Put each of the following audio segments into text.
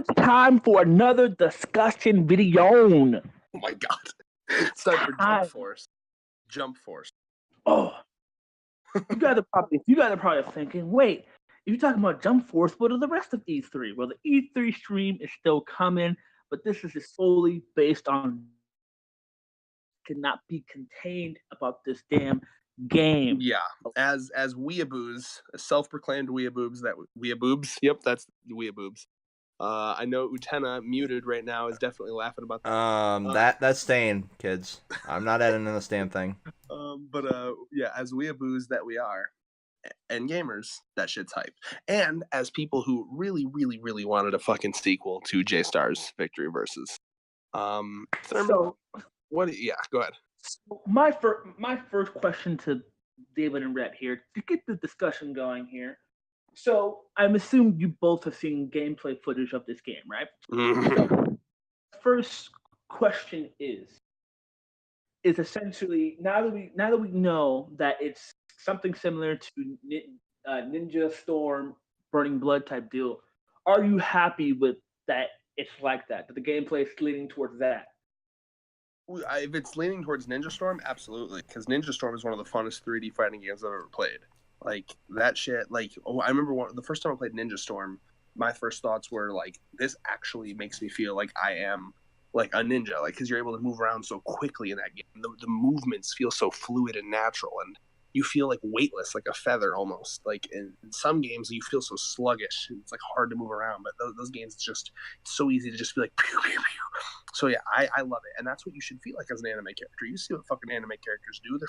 it's time for another discussion video. Oh my god. It's time for Jump Force. Jump Force. Oh. You guys are probably thinking, wait, you're talking about Jump Force, what are the rest of E3? Well, the E3 stream is still coming, but this is just solely based on cannot be contained about this damn game. Yeah, as weeaboos, self-proclaimed weeaboobs. Yep, that's weeaboobs. I know Utena muted right now is definitely laughing about that. That's staying, kids. I'm not editing this damn thing. But yeah, as weeaboos that we are, and gamers, that shit's hype. And as people who really, really, really wanted a fucking sequel to J-Star's Victory Versus. Thurman, So, yeah, go ahead. My first question to David and Rhett here, to get the discussion going here. So, I'm assuming you both have seen gameplay footage of this game, right? So, first question is essentially now that we know that it's something similar to Ninja Storm Burning Blood type deal, are you happy with that? It's like that the gameplay is leaning towards that. If it's leaning towards Ninja Storm, absolutely, because Ninja Storm is one of the funnest 3D fighting games I've ever played. Like that shit. Like, I remember the first time I played Ninja Storm, my first thoughts were like, this actually makes me feel like I am like a ninja, like, because you're able to move around so quickly in that game. The movements feel so fluid and natural, and you feel like weightless, like a feather almost. Like in some games, you feel so sluggish. It's like hard to move around, but those games, it's so easy to just be like, pew, pew, pew. So yeah, I love it, and that's what you should feel like as an anime character. You see what fucking anime characters do?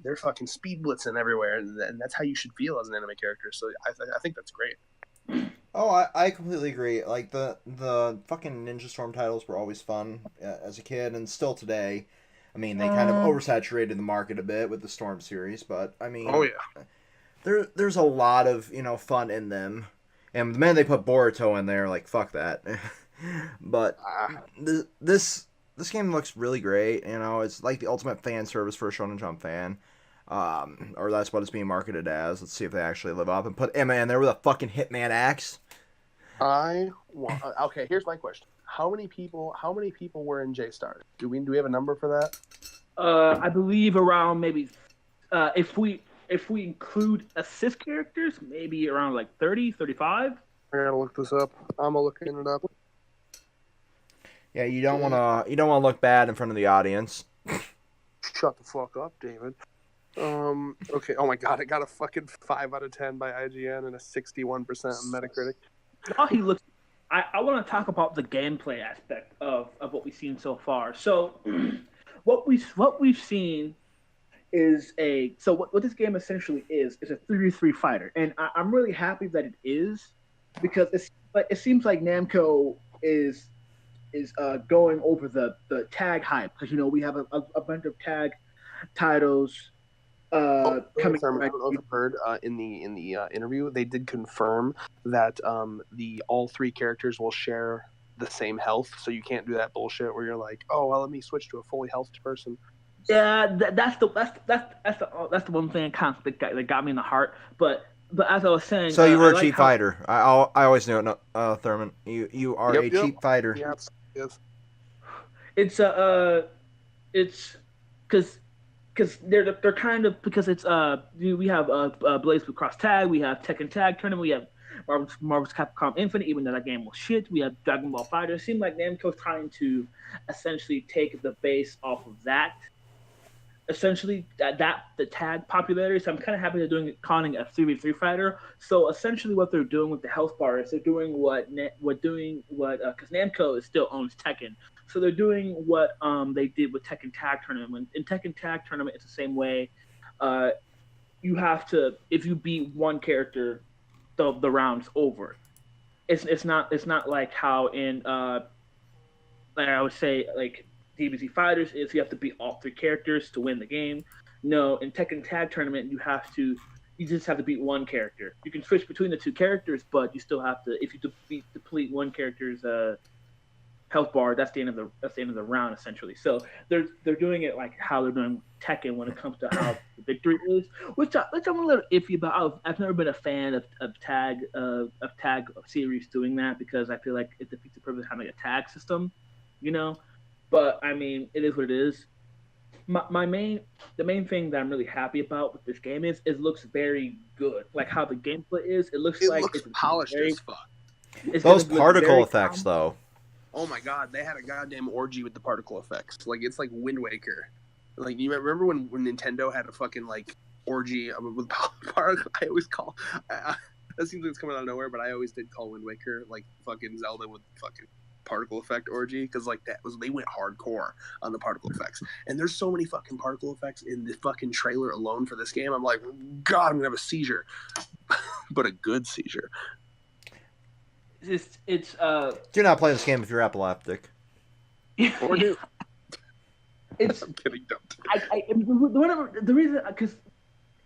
They're fucking speed blitzing everywhere, and that's how you should feel as an anime character. So I think that's great. Oh, I completely agree. Like the fucking Ninja Storm titles were always fun as a kid, and still today. I mean, they kind of oversaturated the market a bit with the Storm series, but I mean, oh yeah, there's a lot of fun in them, and the minute they put Boruto in there, like fuck that. But this game looks really great. It's like the ultimate fan service for a Shonen Jump fan. Or that's what it's being marketed as. Let's see if they actually live up and put Emma in there with a fucking Hitman axe. Okay, here's my question: How many people were in J-Star? Do we have a number for that? I believe around maybe if we include assist characters, maybe around like 30, 35. I gotta look this up. I'm looking it up. Yeah, you don't wanna look bad in front of the audience. Shut the fuck up, David. Okay. Oh my god, I got a fucking 5 out of 10 by IGN and a 61% on Metacritic. While he looks, I want to talk about the gameplay aspect of what we've seen so far. So, what we've seen is what this game essentially is a 3v3 fighter, and I'm really happy that it is, because it seems like Namco is going over the tag hype, because we have a bunch of tag titles. Coming. I don't know if you've heard in the interview, they did confirm that all 3 characters will share the same health, so you can't do that bullshit where you're like, oh well, let me switch to a fully healthed person. Yeah, that's the one thing that got me in the heart. But as I was saying, so you were a cheap fighter. I always knew it. No, Thurman, you are a cheap fighter. Yes. It's because they're kind of, because it's we have Blaze Blue Cross Tag, we have Tekken Tag Tournament, we have Marvel's Capcom Infinite, even though that game was shit. We have Dragon Ball FighterZ. It seemed like Namco's trying to essentially take the base off of that. Essentially, the tag popularity. So I'm kind of happy they're calling it a 3v3 fighter. So essentially, what they're doing with the health bar is they're doing because Namco still owns Tekken. So they're doing what they did with Tekken Tag Tournament. In Tekken Tag Tournament, it's the same way. You have to, if you beat one character, the round's over. It's not like how in like I would say like DBZ Fighters is you have to beat all 3 characters to win the game. No, in Tekken Tag Tournament you just have to beat one character. You can switch between the 2 characters, but you still have to, if you deplete one character's health bar. That's the end of the round essentially. So they're doing it like how they're doing Tekken when it comes to how the victory is, which I'm a little iffy about. I've never been a fan of tag series doing that because I feel like it defeats the purpose of having a tag system, you know. But I mean, it is what it is. The main thing that I'm really happy about with this game is it looks very good. Like how the gameplay is, it looks It like looks it's polished very, as fuck. it's Those gonna look particle very effects, though. Oh my god, they had a goddamn orgy with the particle effects. Like it's like Wind Waker. Like you remember when Nintendo had a fucking like orgy with particle? I always call. That seems like it's coming out of nowhere, but I always did call Wind Waker like fucking Zelda with fucking particle effect orgy because like they went hardcore on the particle effects. And there's so many fucking particle effects in the fucking trailer alone for this game. I'm like, God, I'm gonna have a seizure, but a good seizure. it's Do not play this game if you're epileptic. Or do. it's I'm kidding, don't. the reason because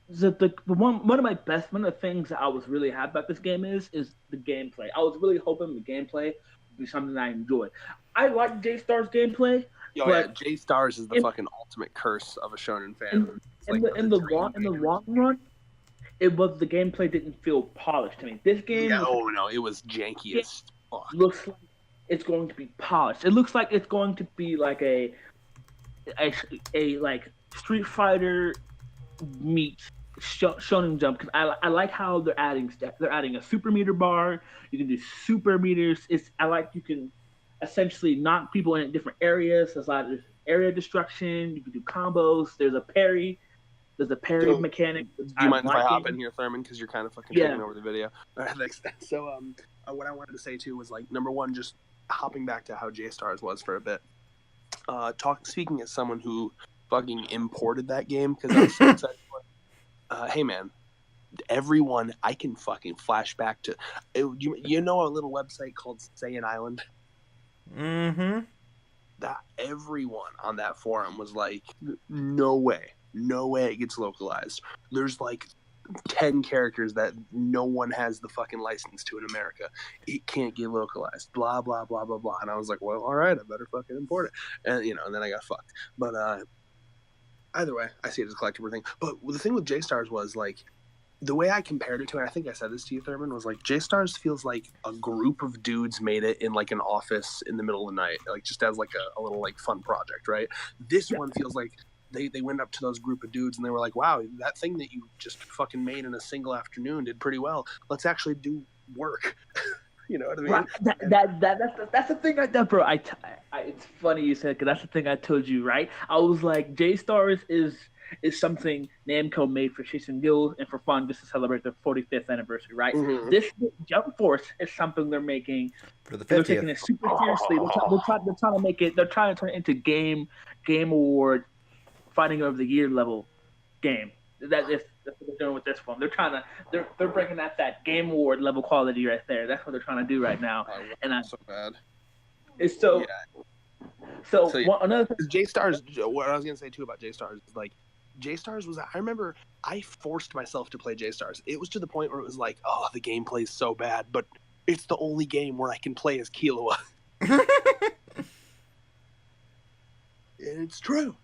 the one of the things that I was really happy about this game is the gameplay. I was really hoping the gameplay would be something that I enjoyed. I like J-Star's gameplay, Oh yeah, J Stars is the fucking ultimate curse of a shonen fan. In the long run, it was the gameplay didn't feel polished to me. This game, it was janky as fuck. Looks like it's going to be polished. It looks like it's going to be like a like Street Fighter meets Shonen Jump. Because I like how they're adding a super meter bar. You can do super meters. I like you can essentially knock people in different areas. There's a lot of area destruction. You can do combos. There's a parry. Mechanic. Do you mind if I hop in here, Thurman? Because you're kind of fucking taking over the video. All right, thanks. So, what I wanted to say too was like number one, just hopping back to how J-Stars was for a bit. Speaking as someone who fucking imported that game because I was so excited for it. Hey man, everyone, I can fucking flash back to you know a little website called Saiyan Island. Mm-hmm. That everyone on that forum was like, no way it gets localized. There's like 10 characters that no one has the fucking license to in America. It can't get localized. Blah blah blah blah blah. And I was like, well, all right, I better fucking import it. And and then I got fucked. But either way, I see it as a collectible thing. But the thing with J-Stars was like the way I compared it to, and I think I said this to you, Thurman, was like J-Stars feels like a group of dudes made it in like an office in the middle of the night, like just as like a little like fun project, right? This one feels like they went up to those group of dudes and they were like, wow, that thing that you just fucking made in a single afternoon did pretty well. Let's actually do work. You know what I mean? Right. That's the thing bro. It's funny you said because that's the thing I told you, right? I was like, J-Stars is something Namco made for shits and giggles and for fun just to celebrate their 45th anniversary, right? Mm-hmm. This Jump Force is something they're making for the 50th. They're taking it super seriously. They're trying to make it. They're trying to turn it into game award Fighting of the Year level game. That's what they're doing with this one. They're bringing that Game Award level quality right there. That's what they're trying to do right now. So bad. It's so. Yeah. So another thing, J-Stars. What I was gonna say too about J-Stars is like J-Stars was. I remember I forced myself to play J-Stars. It was to the point where it was like, oh, the gameplay is so bad, but it's the only game where I can play as Killua. And it's true.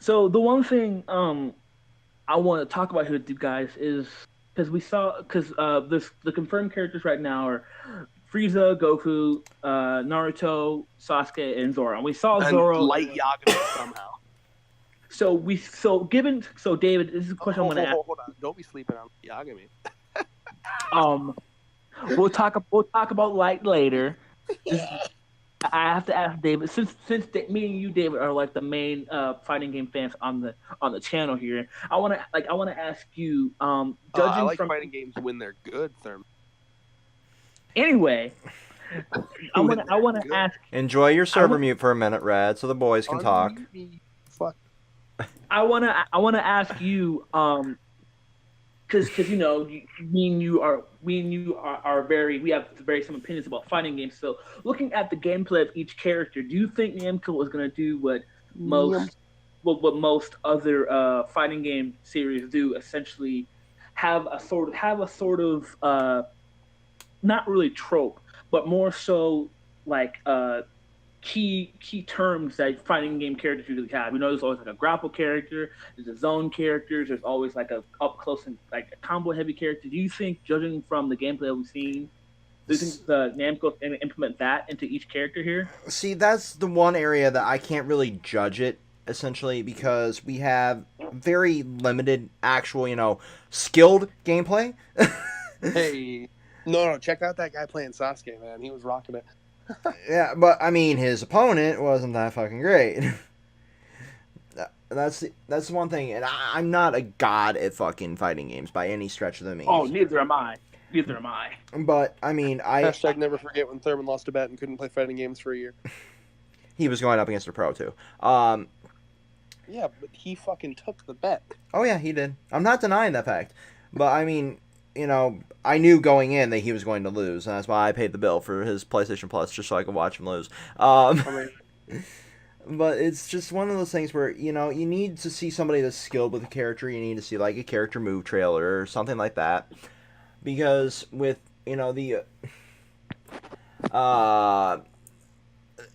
So the one thing I want to talk about here with you guys is because the confirmed characters right now are Frieza, Goku, Naruto, Sasuke, and Zoro. And we saw Zoro light Yagami somehow. So David, this is a question I'm going to ask. Hold on, don't be sleeping on Yagami. We'll talk about light later. I have to ask David, since me and you, David, are like the main fighting game fans on the channel here. I want to ask you, judging I like from fighting games when they're good, Thurman. Anyway, I want to ask. Enjoy your server mute for a minute, Rad, so the boys can talk. Fuck. I want to ask you, because me and you are we have very some opinions about fighting games. So looking at the gameplay of each character, do you think Namco was going to do what most other fighting game series do, essentially have a sort of not really trope, but more so like key terms that fighting game characters usually have. There's always like a grapple character, there's a zone characters, there's always like a up close and like a combo heavy character. Do you think, judging from the gameplay that we've seen, do you think the Namco implement that into each character here? See, that's the one area that I can't really judge it, essentially, because we have very limited actual, skilled gameplay. Hey, no, check out that guy playing Sasuke, man. He was rocking it. Yeah, but I mean, his opponent wasn't that fucking great. That's the one thing, and I'm not a god at fucking fighting games by any stretch of the means. Oh, neither am I. Neither am I. But I mean, Hashtag never forget when Thurman lost a bet and couldn't play fighting games for a year. He was going up against a pro too. Yeah, but he fucking took the bet. Oh yeah, he did. I'm not denying that fact, but I mean, I knew going in that he was going to lose, and that's why I paid the bill for his PlayStation Plus just so I could watch him lose. But it's just one of those things where, you need to see somebody that's skilled with a character. You need to see, like, a character move trailer or something like that. Because with,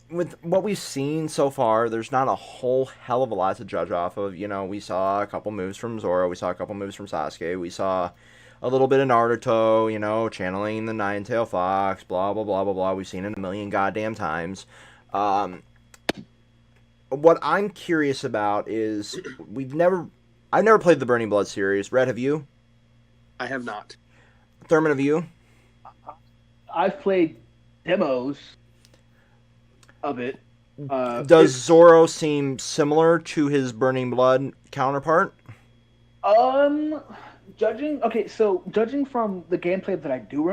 with what we've seen so far, there's not a whole hell of a lot to judge off of. We saw a couple moves from Zoro. We saw a couple moves from Sasuke. We saw a little bit of Naruto, channeling the Nine-Tailed Fox, blah, blah, blah, blah, blah. We've seen it a million goddamn times. What I'm curious about is I've never played the Burning Blood series. Red, have you? I have not. Thurman, have you? I've played demos of it. Does Zoro seem similar to his Burning Blood counterpart? Judging from the gameplay that I do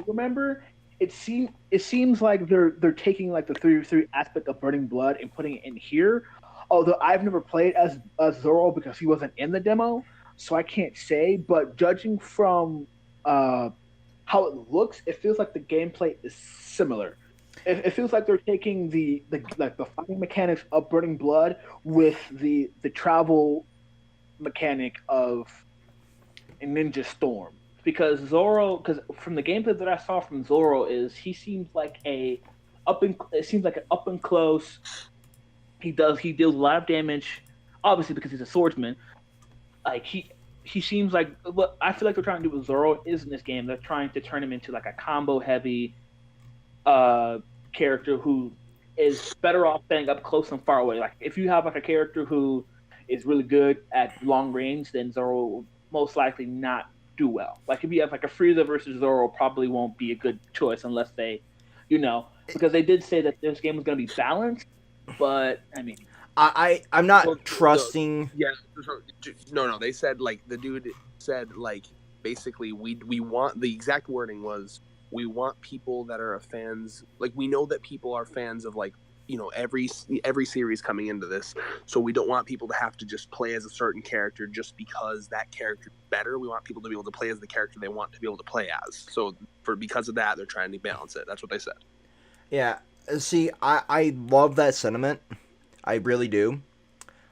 remember, it seems like they're taking like the three aspect of Burning Blood and putting it in here. Although I've never played as Zoro because he wasn't in the demo, so I can't say. But judging from how it looks, it feels like the gameplay is similar. It feels like they're taking the fighting mechanics of Burning Blood with the travel mechanic of Ninja Storm. Because from the gameplay that I saw from Zoro, he seems like an up and close. He deals a lot of damage, obviously because he's a swordsman. Like he seems like what I feel like they're trying to do with Zoro is in this game. They're trying to turn him into like a combo heavy character who is better off staying up close and far away. Like if you have like a character who is really good at long range, then Zoro will most likely not do well. Like if you have like a Frieza versus Zoro, probably won't be a good choice unless they, because they did say that this game was going to be balanced, but I mean, I'm not trusting. No. They said like the dude said like basically we want, the exact wording was, we want people that are fans, like we know that people are fans of like every series coming into this, so we don't want people to have to just play as a certain character just because that character is better. We want people to be able to play as the character they want to be able to play as. So because of that, they're trying to balance it. That's what they said. Yeah, see, I love that sentiment, I really do,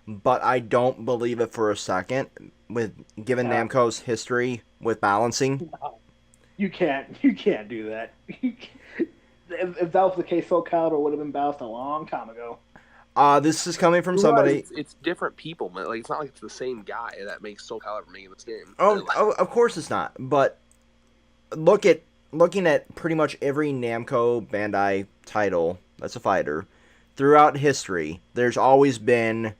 but I don't believe it for a second. Given Namco's history with balancing, you can't do that. If that was the case, Soul Calibur would have been balanced a long time ago. This is coming from somebody. It's different people, man. Like it's not like it's the same guy that makes Soul Calibur making this game. Oh, of course it's not. But looking at pretty much every Namco Bandai title that's a fighter throughout history, there's always been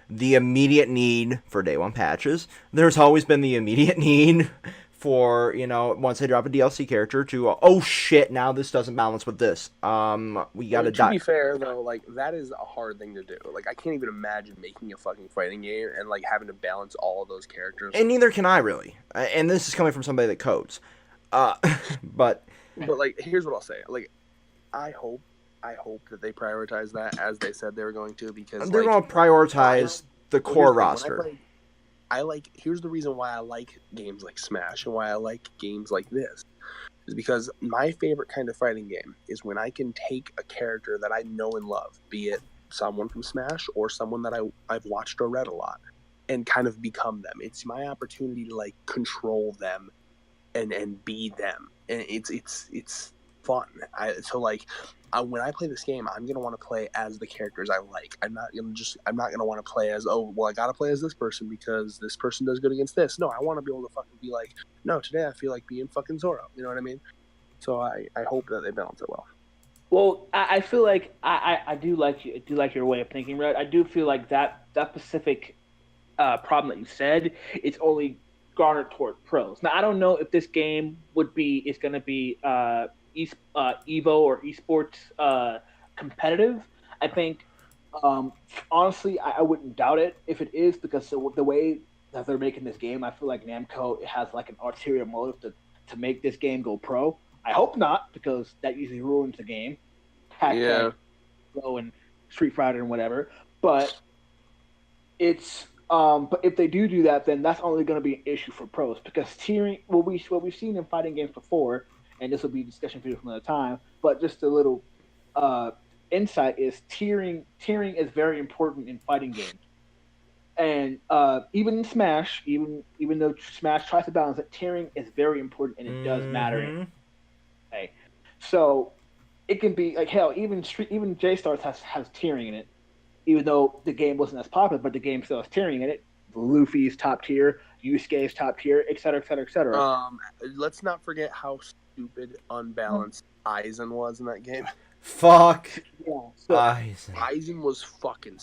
the immediate need for day one patches. There's always been the immediate need for, once they drop a DLC character to, oh shit, now this doesn't balance with this. We gotta die. To be fair, though, like, that is a hard thing to do. Like, I can't even imagine making a fucking fighting game and, like, having to balance all of those characters. And neither can I, really. And this is coming from somebody that codes. But, like, here's what I'll say. Like, I hope that they prioritize that as they said they were going to, because they're going to prioritize the core roster. Here's the reason why I like games like Smash and why I like games like this, is because my favorite kind of fighting game is when I can take a character that I know and love, be it someone from Smash or someone that I've watched or read a lot, and kind of become them. It's my opportunity to like control them and be them. And it's fun. When I play this game, I'm gonna want to play as the characters I like. I'm not gonna want to play as, oh well, I gotta play as this person because this person does good against this. No, I want to be able to fucking be like, no, today I feel like being fucking Zoro. You know what I mean? So I hope that they balance it well. Well, I feel like I do like your way of thinking, Red. I do feel like that specific problem that you said, it's only garnered toward pros. Now, I don't know if this game is going to be Evo or esports competitive. I think, honestly, I wouldn't doubt it if it is, because the way that they're making this game, I feel like Namco has like an ulterior motive to make this game go pro. I hope not, because that usually ruins the game. Hashtag Go and Street Fighter and whatever. But but if they do that, then that's only going to be an issue for pros, because tiering. What we've seen in fighting games before, and this will be a discussion video from another time. But just a little insight is tiering. Tiering is very important in fighting games, and even in Smash, even though Smash tries to balance it, tiering is very important, and it does matter. Okay, so it can be like, hell. Even J-Stars has tiering in it, even though the game wasn't as popular, but the game still has tiering in it. Luffy's top tier, Yusuke's top tier, etc., etc., etc. Let's not forget how stupid, unbalanced Aizen was in that game. Fuck. Yeah, so Aizen was fucking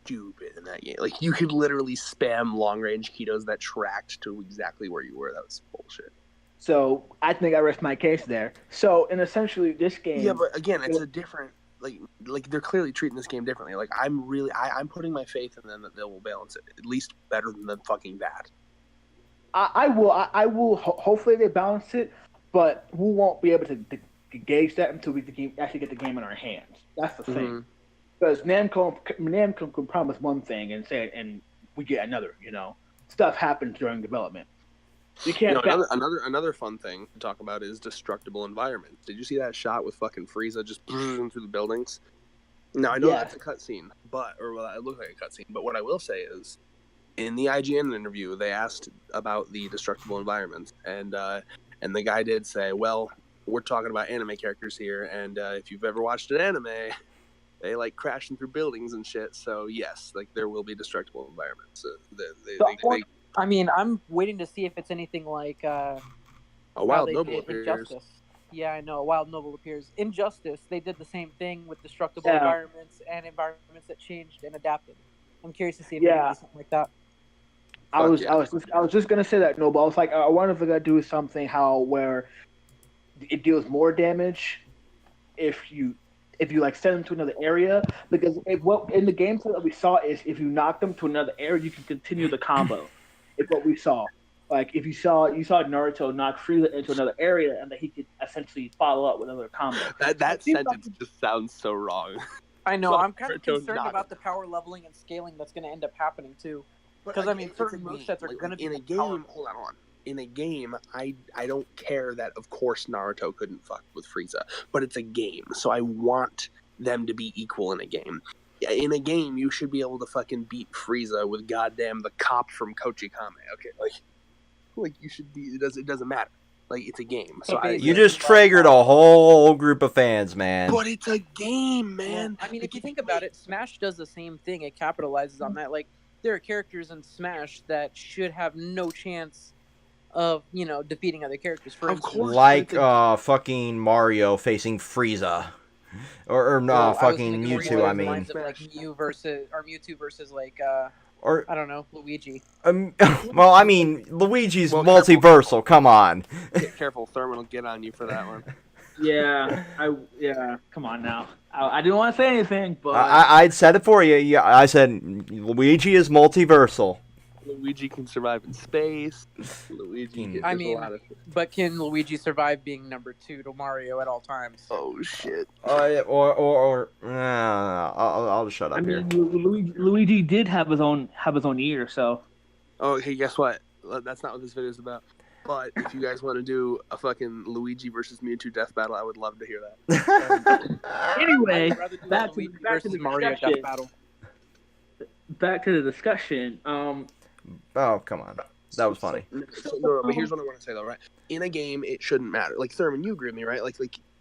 stupid in that game. Like, you could literally spam long range Kitos that tracked to exactly where you were. That was bullshit. So I think I rest my case there. So, and essentially, this game. Yeah, but again, it's a different. Like they're clearly treating this game differently. Like, I'm putting my faith in them that they will balance it at least better than the fucking that. I will. Hopefully, they balance it, but we won't be able to gauge that until we actually get the game in our hands. That's the thing. Because Namco can promise one thing and say it, and we get another. You know, stuff happens during development. You can't. Another fun thing to talk about is destructible environments. Did you see that shot with fucking Frieza just through the buildings? Now, I know that's a cutscene, it looked like a cutscene. But what I will say is, in the IGN interview, they asked about the destructible environments, and the guy did say, "Well, we're talking about anime characters here, and if you've ever watched an anime, they like crashing through buildings and shit. So yes, like there will be destructible environments. I mean, I'm waiting to see if it's anything like a Wild Noble appears. Injustice. Yeah, I know. A Wild Noble appears. Injustice, they did the same thing with destructible environments and environments that changed and adapted. I'm curious to see if they do something like that. I was just gonna say that, Noble. I was like, I wonder if they're gonna do something where it deals more damage if you like send them to another area, because what in the gameplay that we saw is if you knock them to another area, you can continue the combo. It's what we saw. Like, if you saw Naruto knock Frieza into another area, and that he could essentially follow up with another combo. That sentence just sounds so wrong. I know. I'm kind of concerned about the power leveling and scaling that's going to end up happening too. Because I mean, certain movesets are going to be in a game. Hold on. In a game, I don't care that of course Naruto couldn't fuck with Frieza, but it's a game, so I want them to be equal in a game. In a game, you should be able to fucking beat Frieza with goddamn the cop from Kochikame. Okay, like you should be. It doesn't matter. Like, it's a game. So you just triggered a whole group of fans, man. But it's a game, man. Yeah. I mean, if you think about it, Smash does the same thing. It capitalizes on that. Like, there are characters in Smash that should have no chance of, defeating other characters. For instance, like fucking Mario facing Frieza. Or fucking Mewtwo, I mean. Like Mewtwo versus like I don't know, Luigi. Well, I mean, Luigi's multiversal. Come on. Careful, Thurman will get on you for that one. Yeah, come on now. I didn't want to say anything, but I said it for you. Yeah, I said Luigi is multiversal. Luigi can survive in space. But can Luigi survive being number 2 to Mario at all times? Oh shit. I'll just shut up here. Luigi did have his own year, so. Oh, hey, guess what? That's not what this video is about. But if you guys want to do a fucking Luigi versus Mewtwo death battle, I would love to hear that. Anyway, back to the Mario death battle. Back to the discussion. Oh, come on. That was funny. No, but here's what I want to say, though, right? In a game, it shouldn't matter. Like, Thurman, you agree with me, right? Like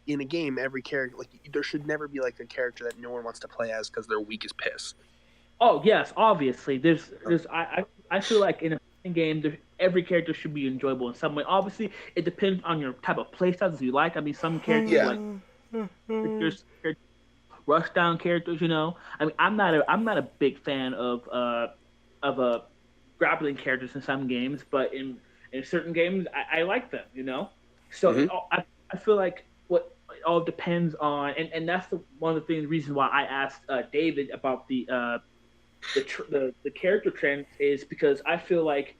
in a game, every character, like, there should never be like a character that no one wants to play as because they're weak as piss. Oh yes, obviously. I feel like in a fighting game, every character should be enjoyable in some way. Obviously, it depends on your type of playstyles you like. I mean, some characters Yeah. like characters, rush down characters. You know, I mean, I'm not a big fan of grappling characters in some games, but in certain games, I like them. You know, so I feel like it all depends on, and that's one of the things reasons why I asked David about the character trends is because I feel like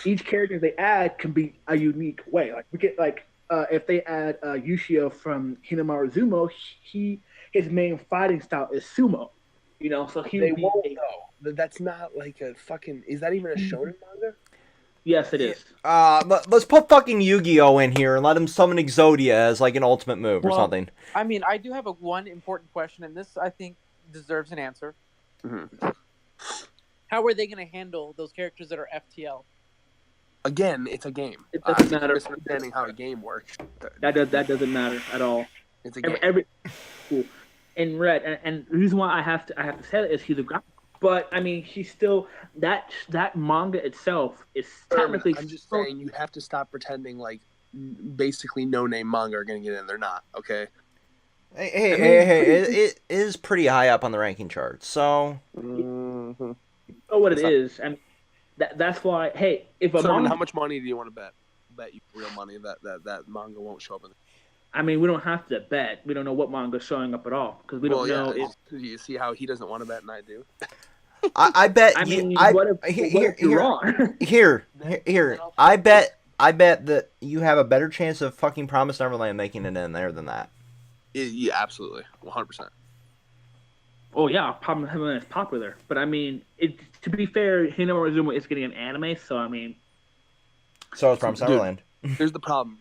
each character they add can be a unique way. Like we get like if they add Yushio from Hinamaru Zumo, his main fighting style is sumo. You know, so he They would be won't know. That's not like a fucking. Is that even a shonen manga? Yes, it is. Let's put fucking Yu-Gi-Oh in here and let him summon Exodia as like an ultimate move or something. I mean, I do have one important question, and this I think deserves an answer. Mm-hmm. How are they going to handle those characters that are FTL? Again, it's a game. It doesn't matter. Misunderstanding how a game works. That doesn't matter at all. It's a game. Cool. In red, and the reason why I have to say that is he's a graphic. But I mean, he's still that manga itself is technically. I'm just saying you have to stop pretending like basically no name manga are going to get in. They're not. Okay. Hey! It is pretty high up on the ranking chart. So. Mm-hmm. Oh, what it is, and that's why. Hey, if a manga, how much money do you want to bet? Bet you real money that manga won't show up in. I mean, we don't have to bet. We don't know what manga is showing up at all because we don't know. You see how he doesn't want to bet and I do. I bet. I mean, what if you're wrong? Here. I bet that you have a better chance of fucking Promised Neverland making it in there than that. Yeah, absolutely, 100%. Oh yeah, Promised Neverland is popular, but I mean, to be fair, Hinamaru Zumo is getting an anime, so I mean. So is Promised Neverland. Here's the problem.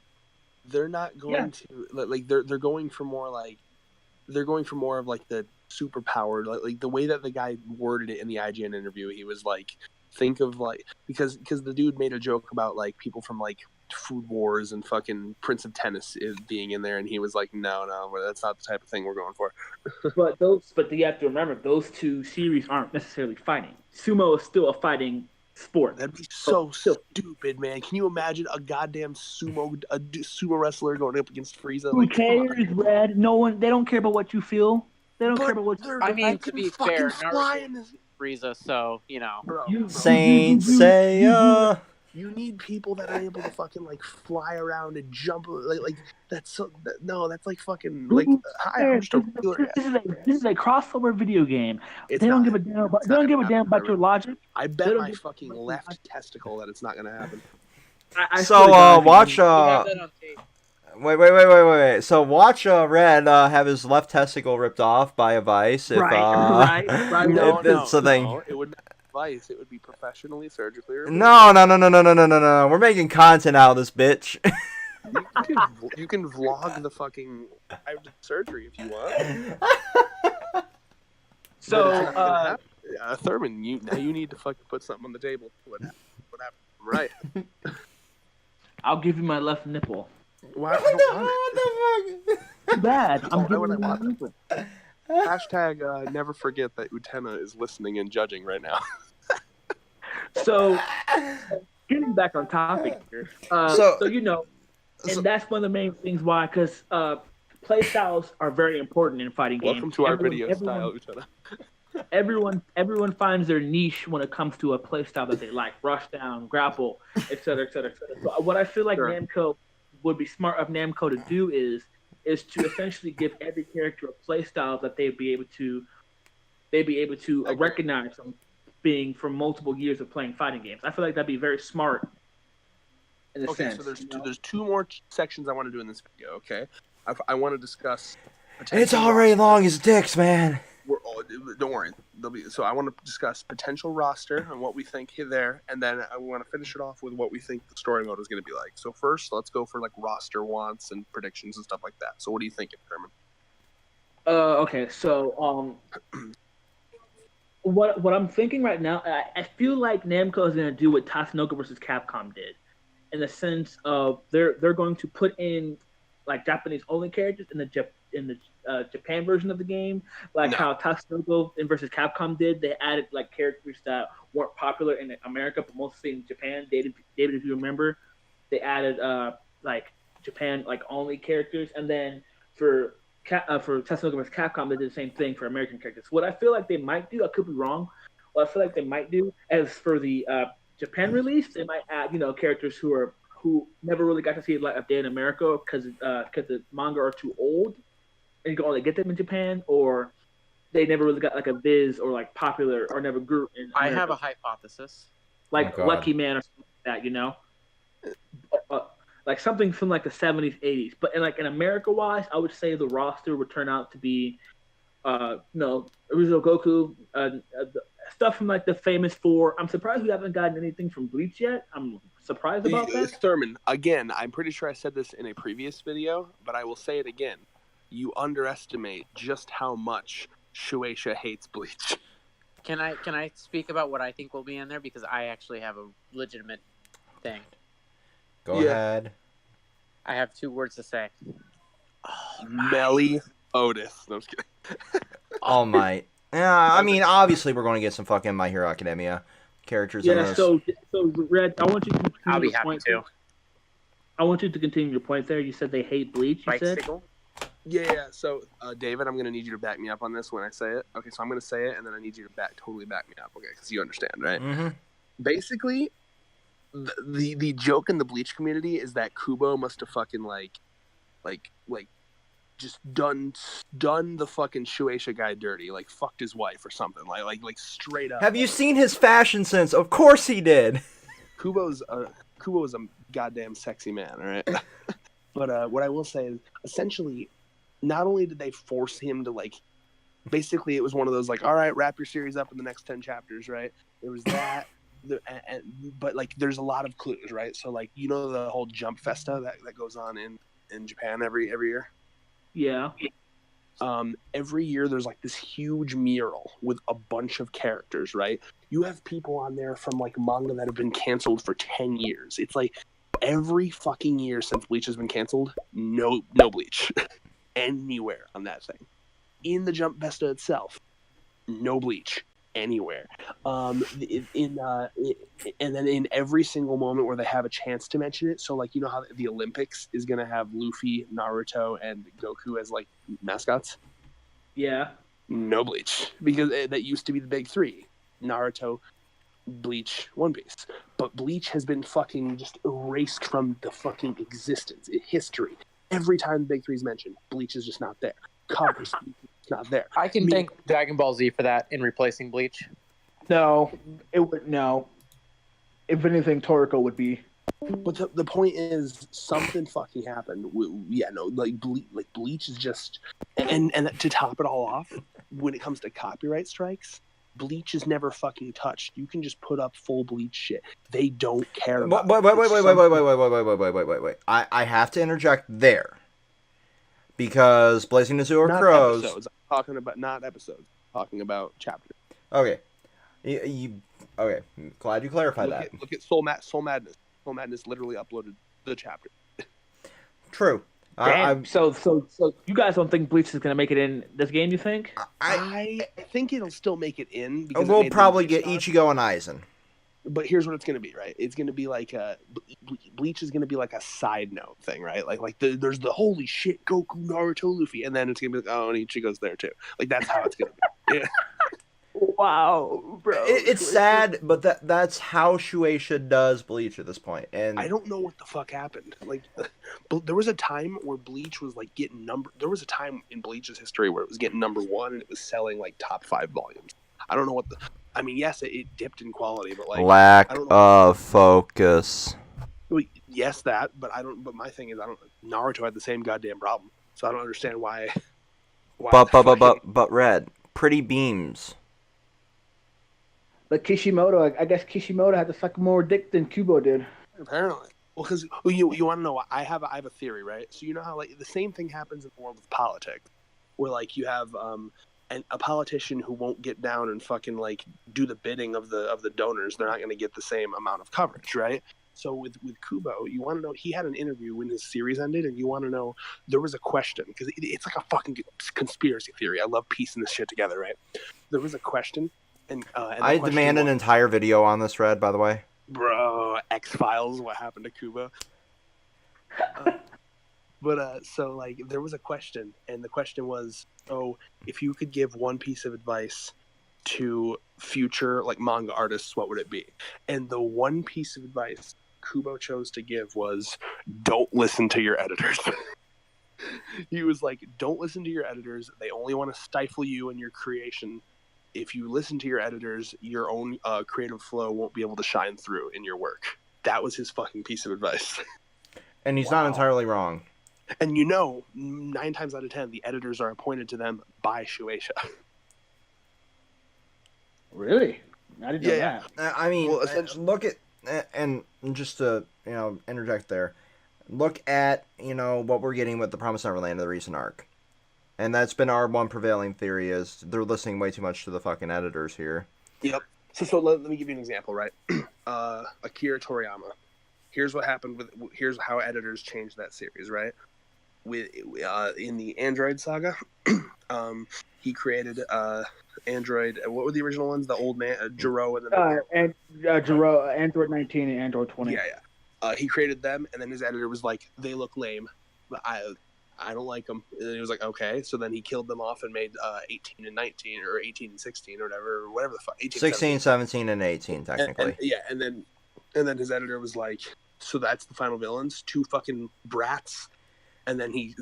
They're not going to like they're going for more of like the super powered like the way that the guy worded it in the IGN interview. He was like, think of like because the dude made a joke about like people from like Food Wars and fucking Prince of Tennis being in there, and he was like, no, that's not the type of thing we're going for. but you have to remember those two series aren't necessarily fighting. Sumo is still a fighting sport. That'd be so stupid, man. Can you imagine a goddamn sumo wrestler going up against Frieza? Who cares, Red? No one. They don't care about what you feel. They don't care about what. I mean, to be fair, Naruto Frieza, so you know. Saint Seiya. You need people that are able to fucking like fly around and jump like that's so that's like fucking like hi, I'm just a this is a crossover video game. They don't give a damn about your logic. I bet my fucking left testicle that it's not gonna happen. Watch Wait. So watch Red have his left testicle ripped off by a vice. Right. No, it wouldn't be vice. It would be professionally, surgically removed. No. We're making content out of this bitch. You can vlog the fucking surgery if you want. So, Thurman, you need to fucking put something on the table. What happened? Right. I'll give you my left nipple. Why? I don't want it. Too bad. I'm giving you my nipple. Hashtag never forget that Utena is listening and judging right now. So, getting back on topic here. So you know, and that's one of the main things why, because play styles are very important in fighting games. Welcome to our video style, Utena. Everyone finds their niche when it comes to a play style that they like. Rush down, grapple, etc. So what I feel like Namco would be smart of Namco to do is to essentially give every character a play style that they'd be able to recognize from being from multiple years of playing fighting games. I feel like that'd be very smart. In a sense, so there's two more sections I want to do in this video. Okay, I want to discuss. It's already long as dicks, man. Don't worry. So I want to discuss potential roster and what we think there, and then I want to finish it off with what we think the story mode is going to be like. So first, let's go for like roster wants and predictions and stuff like that. So what do you think, Thurman? Okay. So what I'm thinking right now, I feel like Namco is going to do what Tatsunoko versus Capcom did, in the sense of they're going to put in like Japanese only characters in the Japan version of the game, like No. how Tatsunoko in versus Capcom did. They added like characters that weren't popular in America, but mostly in Japan. David, if you remember, they added like Japan like only characters, and then for Tatsunoko vs Capcom, they did the same thing for American characters. What I feel like they might do, I could be wrong. What I feel like they might do, as for the Japan release, they might add characters who never really got to see light of day in America because the manga are too old, and you can only get them in Japan, or they never really got like a viz or like popular or never grew in America. I have a hypothesis. Like Oh, Lucky Man or something like that, like something from like the 70s, 80s. But in America wise, I would say the roster would turn out to be, original Goku, stuff from like the famous four. I'm surprised we haven't gotten anything from Bleach yet. I'm surprised about that. Thurman, again, I'm pretty sure I said this in a previous video, but I will say it again. You underestimate just how much Shueisha hates Bleach. Can I speak about what I think will be in there, because I actually have a legitimate thing. Go ahead. I have 2 words to say. Melly Otis. No, I'm just kidding. All Might. Yeah, I mean, obviously we're going to get some fucking My Hero Academia characters in Yeah. this. So Red, I want you to continue I'll be your happy point. to. I want you to continue your point there. You said they hate Bleach. You said. Bicycle. Yeah. So, David, I'm going to need you to back me up on this when I say it. Okay, so I'm going to say it, and then I need you to totally back me up, okay? Because you understand, right? Mm-hmm. Basically, the joke in the Bleach community is that Kubo must have fucking like just done the fucking Shueisha guy dirty, like fucked his wife or something, like straight up. Have you seen his fashion sense? Of course he did. Kubo's a goddamn sexy man, all right? But what I will say is, essentially, not only did they force him to basically it was one of those all right, wrap your series up in the next 10 chapters, right? There was that. But there's a lot of clues, right? So the whole Jump Festa that goes on in Japan every year. Yeah. Every year there's this huge mural with a bunch of characters, right? You have people on there from manga that have been canceled for 10 years. It's every fucking year since Bleach has been canceled, no Bleach anywhere on that thing. In the Jump Festa itself, no Bleach anywhere. And then in every single moment where they have a chance to mention it, so how the Olympics is gonna have Luffy, Naruto, and Goku as mascots. Yeah. No Bleach, because that used to be the big 3: Naruto, Bleach, One Piece. But Bleach has been fucking just erased from the fucking existence, history. Every time the big 3 is mentioned, Bleach is just not there. Covers, not there. I can thank Dragon Ball Z for that in replacing Bleach. No, it would no. If anything, Toriko would be. But the point is, something fucking happened. Bleach is just, and to top it all off, when it comes to copyright strikes, Bleach is never fucking touched. You can just put up full Bleach shit. They don't care about. Wait. I have to interject there. Because Blazing the Sewer Crows. Episodes. I'm talking about not episodes. I'm talking about chapters. Okay. Okay. Glad you clarified that. Look at Soul Madness. Soul Madness literally uploaded the chapter. True. So you guys don't think Bleach is gonna make it in this game? You think? I think it'll still make it in. Because we'll probably get Ichigo and Aizen. But here's what it's going to be, right? It's going to be Bleach is going to be a side note thing, right? There's the holy shit Goku, Naruto, Luffy, and then it's going to be oh, and Ichigo's there too. That's how it's going to be. Yeah. Wow, bro. It's sad, but that's how Shueisha does Bleach at this point. And I don't know what the fuck happened. There was a time where Bleach was getting There was a time in Bleach's history where it was getting #1 and it was selling top 5 volumes. I don't know what the. I mean, yes, it dipped in quality, but lack of focus. Yes, that, but I don't. But my thing is, Naruto had the same goddamn problem, so I don't understand why. But Red, pretty beams. But Kishimoto, I guess Kishimoto had to suck more dick than Kubo did. Apparently, well, because you want to know, I have a theory, right? So you know how the same thing happens in the world of politics, where you have a politician who won't get down and fucking do the bidding of the donors, they're not going to get the same amount of coverage, right? So with Kubo, you want to know, he had an interview when his series ended, and you want to know, there was a question, because it's like a fucking conspiracy theory. I love piecing this shit together, right? There was a question, and I demand an entire video on this, Red, by the way. Bro, X-Files, what happened to Kubo? But so, like, there was a question, and the question was, oh, if you could give one piece of advice to future, like, manga artists, what would it be? And the one piece of advice Kubo chose to give was, don't listen to your editors. He was like, don't listen to your editors. They only want to stifle you and your creation. If you listen to your editors, your own creative flow won't be able to shine through in your work. That was his fucking piece of advice. And he's not entirely wrong. And you know, 9 times out of 10, the editors are appointed to them by Shueisha. Really? I didn't know that. I mean, Well, essentially, look at, and just to, interject there, look at, what we're getting with the Promised Neverland of the recent arc. And that's been our one prevailing theory, is they're listening way too much to the fucking editors here. Yep. So let me give you an example, right? Akira Toriyama. Here's what happened here's how editors changed that series, right? In the Android saga, he created Android. What were the original ones? The old man, Jiro, and Jiro, Android 19 and Android 20. Yeah. He created them, and then his editor was like, "They look lame, but I don't like them." And then he was like, "Okay." So then he killed them off and made 18 and 19, or 18 and 16, or whatever the fuck. 16, 17, and 18, technically. And then his editor was like, "So that's the final villains, 2 fucking brats." And then he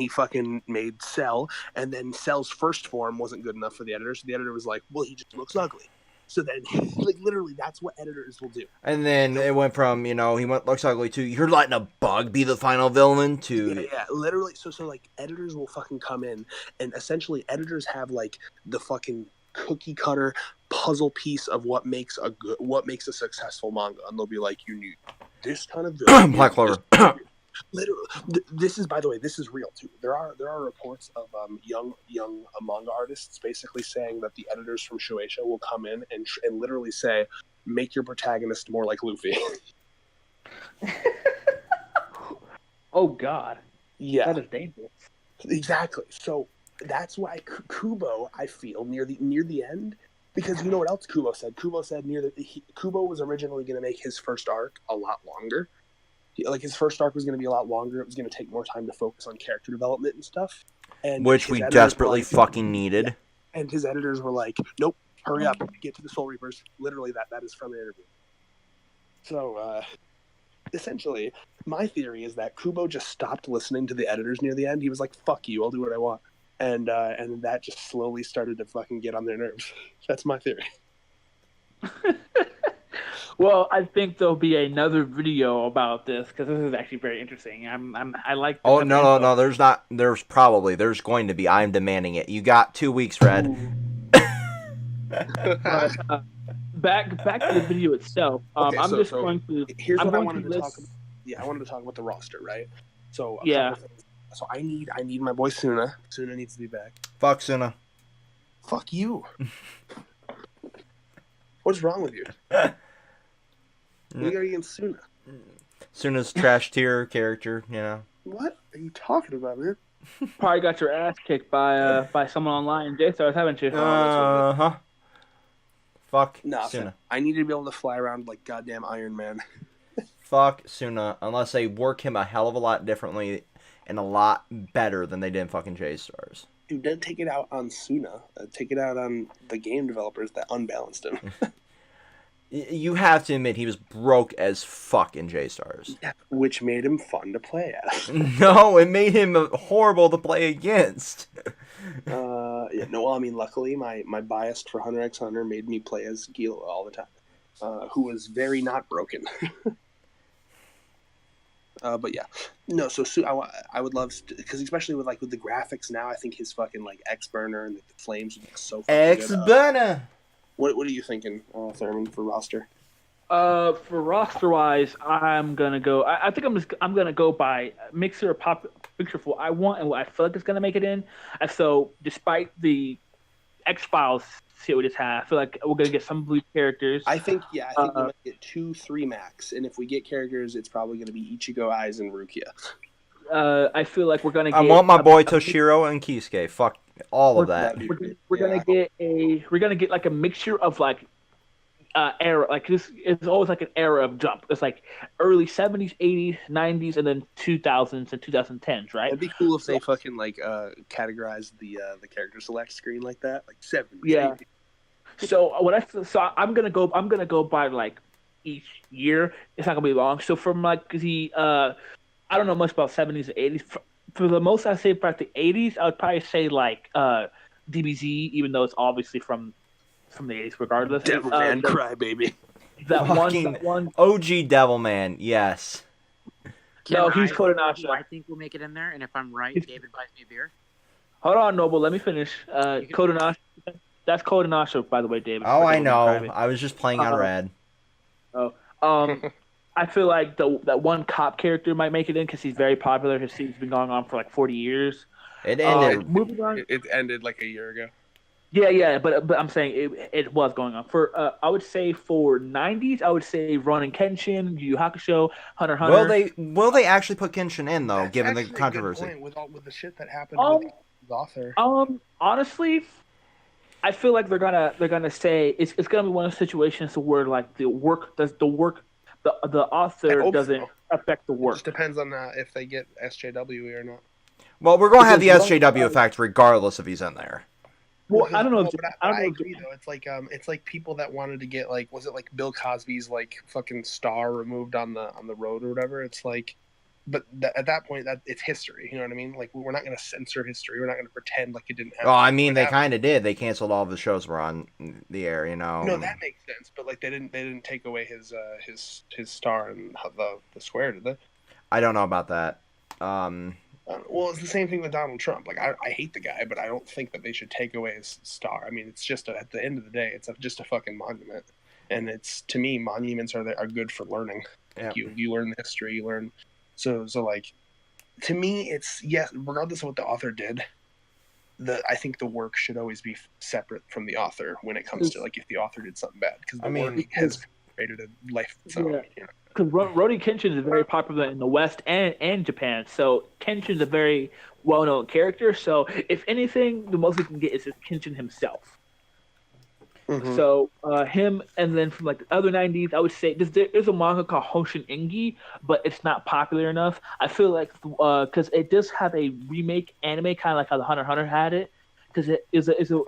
fucking made Cell, and then Cell's first form wasn't good enough for the editor, so the editor was like, "Well, he just looks ugly." So then, like, literally, that's what editors will do. And then it went from, he looks ugly to, you're letting a bug be the final villain, to... Yeah, literally. So, like, editors will fucking come in, and essentially, editors have, like, the fucking cookie cutter puzzle piece of what makes a successful manga, and they'll be like, you need this kind of villain. Black Clover. Literally, this is, by the way, this is real too. There are reports of young manga artists basically saying that the editors from Shueisha will come in and literally say, "Make your protagonist more like Luffy." Oh God, yeah, that is dangerous. Exactly. So that's why Kubo, I feel, near the end, because you know what else Kubo said? Kubo said Kubo was originally going to make his first arc a lot longer. Like, his first arc was going to be a lot longer. It was going to take more time to focus on character development and stuff. Which we desperately fucking needed. Yeah. And his editors were like, "Nope, hurry up, get to the Soul Reapers." Literally, that is from an interview. So, essentially, my theory is that Kubo just stopped listening to the editors near the end. He was like, "Fuck you, I'll do what I want." And that just slowly started to fucking get on their nerves. That's my theory. Well, I think there'll be another video about this, because this is actually very interesting. I like. Oh no! There's not. There's going to be. I'm demanding it. You got 2 weeks, Red. Back to the video itself. Okay, I'm just going to. Here's I'm what I going wanted to to list. talk about. Yeah, I wanted to talk about the roster, right? So So I need my boy Suna. Suna needs to be back. Fuck Suna. Fuck you. What's wrong with you? What do you got against Suna? Suna's trash tier character, What are you talking about, man? Probably got your ass kicked by someone online in JSTARS, haven't you? Fuck Nah, Suna. I need to be able to fly around like goddamn Iron Man. Fuck Suna, unless they work him a hell of a lot differently and a lot better than they did in fucking JSTARS. Dude, don't take it out on Suna. Take it out on the game developers that unbalanced him. You have to admit he was broke as fuck in JSTARS. Yeah, which made him fun to play as. No, it made him horrible to play against. Luckily my bias for Hunter x Hunter made me play as Gilo all the time, who was very not broken. But yeah, no. So I would love, because especially with the graphics now, I think his fucking X burner and the flames would be so fucking X burner. What are you thinking, Thurman, for roster? For roster wise, I'm gonna go. I think I'm gonna go by mixer picture for what I want and what I feel like is gonna make it in. And so, despite the X-Files see what we just had. I feel like we're gonna get some Bleach characters. I think we might get 2-3 max, and if we get characters, it's probably going to be Ichigo, Aiz, and Rukia. I feel like we're gonna get. I want my boy Toshiro and Kisuke. Fuck all of that. We're gonna get like a mixture of like era, like this is always like an era of jump. It's like early 70s, 80s, 90s, and then 2000s and 2010s, right? It'd be cool if they fucking like categorize the character select screen like that, like 70s. Yeah. 80s. So I'm gonna go by like each year. It's not gonna be long. So from like I don't know much about 70s and 80s. For the most, I'd say for like the 80s, I would probably say like DBZ, even though it's obviously from the 80s regardless. Devilman Crybaby. That one OG Devilman, yes. No, he's Kodansha. I think we'll make it in there, and if I'm right, David buys me a beer. Hold on, Noble. Let me finish. Kodansha. That's Kodansha, by the way, David. Oh, I know. I was just playing on red. I feel like that one cop character might make it in because he's very popular. His season's been going on for like 40 years. It ended. Moving on. It ended like a year ago. Yeah, but I'm saying it was going on. For I would say for 90s, I would say Ronin Kenshin, Yu Yu Hakusho, Hunter x Hunter. Will they actually put Kenshin in though, That's given the actually a controversy? good point with the shit that happened with the author. Honestly, I feel like they're gonna say it's gonna be one of those situations where like the author doesn't affect the work. It just depends on if they get SJW or not. Well, we're gonna have the SJW effect regardless if he's in there. Well, I don't know. I agree though. It's like people that wanted to get like, was it like Bill Cosby's like fucking star removed on the road or whatever? It's like, but at that point, that it's history. You know what I mean? Like we're not going to censor history. We're not going to pretend like it didn't happen. Well, I mean, they kind of did. They canceled all the shows were on the air. You know. No, that makes sense. But like they didn't take away his star and the square, did they? I don't know about that. Well, it's the same thing with Donald Trump. Like, I hate the guy, but I don't think that they should take away his star. I mean, it's just at the end of the day, it's just a fucking monument. And it's, to me, monuments are good for learning. Yeah. You learn the history, you learn. So like, to me, it's, yes, regardless of what the author did, I think the work should always be separate from the author when it comes to, like, if the author did something bad. Because work has created a life of its own. You know? Because Rurouni Kenshin is very popular in the West and Japan, so Kenshin's a very well-known character. So if anything, the most we can get is Kenshin himself. Mm-hmm. So him, and then from like the other 90s, I would say there's a manga called Hoshin Engi, but it's not popular enough. I feel like because it does have a remake anime, kind of like how the Hunter x Hunter had it. Because it's a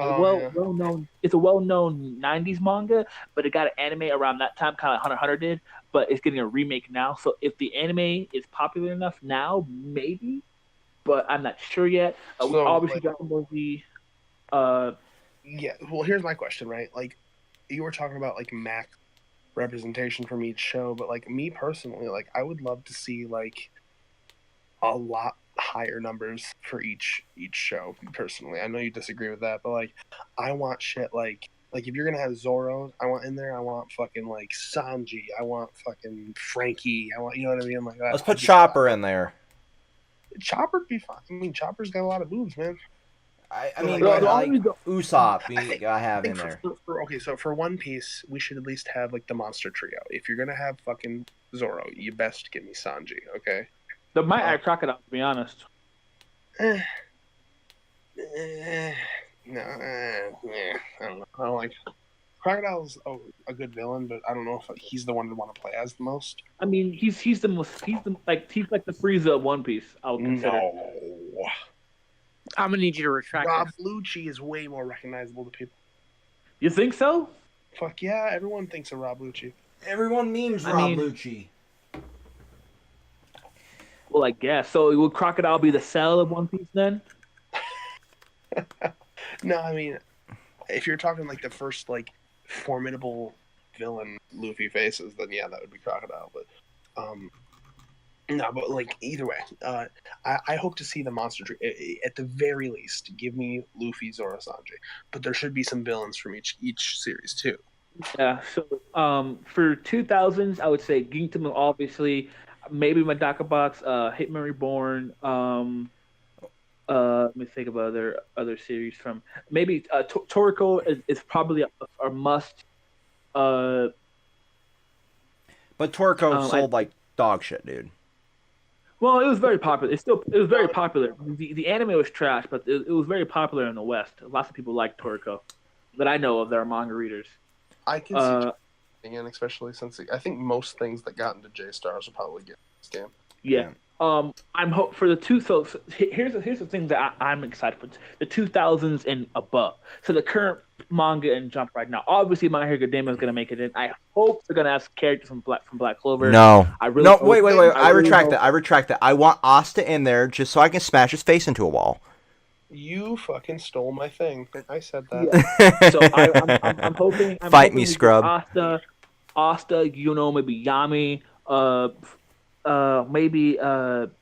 well-known 90s manga, but it got an anime around that time, kind of like Hunter x Hunter did, but it's getting a remake now. So if the anime is popular enough now, maybe, but I'm not sure yet. Obviously, Dragon Ball Z. Yeah, well, here's my question, right? Like, you were talking about like max representation from each show, but like me personally, like I would love to see like a lot higher numbers for each show. Personally, I know you disagree with that, but like I want shit like if you're gonna have Zoro, I want in there. I want fucking like Sanji. I want fucking Frankie. I want, you know what I mean? Like that. Let's put Chopper in there. Chopper'd be fine. I mean, Chopper's got a lot of boobs, man. I mean, like Usopp, you gotta have in there. So for One Piece, we should at least have like the monster trio. If you're gonna have fucking Zoro, you best give me Sanji, okay? They might add Crocodile, to be honest. I don't know. I don't like Crocodile's a good villain, but I don't know if he's the one to want to play as the most. I mean, he's the Frieza of One Piece. I would consider. No. I'm gonna need you to retract. Rob Lucci is way more recognizable to people. You think so? Fuck yeah, everyone thinks of Rob Lucci. Everyone memes Rob Lucci. Well, I guess. So would Crocodile be the Cell of One Piece then? No, I mean, if you're talking like the first like formidable villain Luffy faces, then yeah, that would be Crocodile. But no, but like either way, I hope to see the monster tree at the very least. Give me Luffy, Zoro, Sanji, but there should be some villains from each series too. Yeah. So for 2000s, I would say Gintama, obviously, maybe Medaka Box, Hitman Reborn, me think of other series from maybe Toriko is probably a must. Uh, But Torco I sold like dog shit, dude. Well, it was very popular. It was very popular. The anime was trash, but it was very popular in the West. Lots of people like Toriko that I know of that are manga readers. I can see again, especially since I think most things that got into J Stars will probably get this game. Yeah. I'm hope for the two. So here's the thing that I'm excited for: the 2000s and above. So the current manga and Jump right now. Obviously, My Hero Academia is gonna make it in. I hope they're gonna ask characters from Black Clover. No. I really No, hope, wait. I really retract hope- that. I retract that. I want Asta in there just so I can smash his face into a wall. You fucking stole my thing. I said that. Yeah. So I'm hoping. Fight me, we get scrub. Asta, maybe Yami, maybe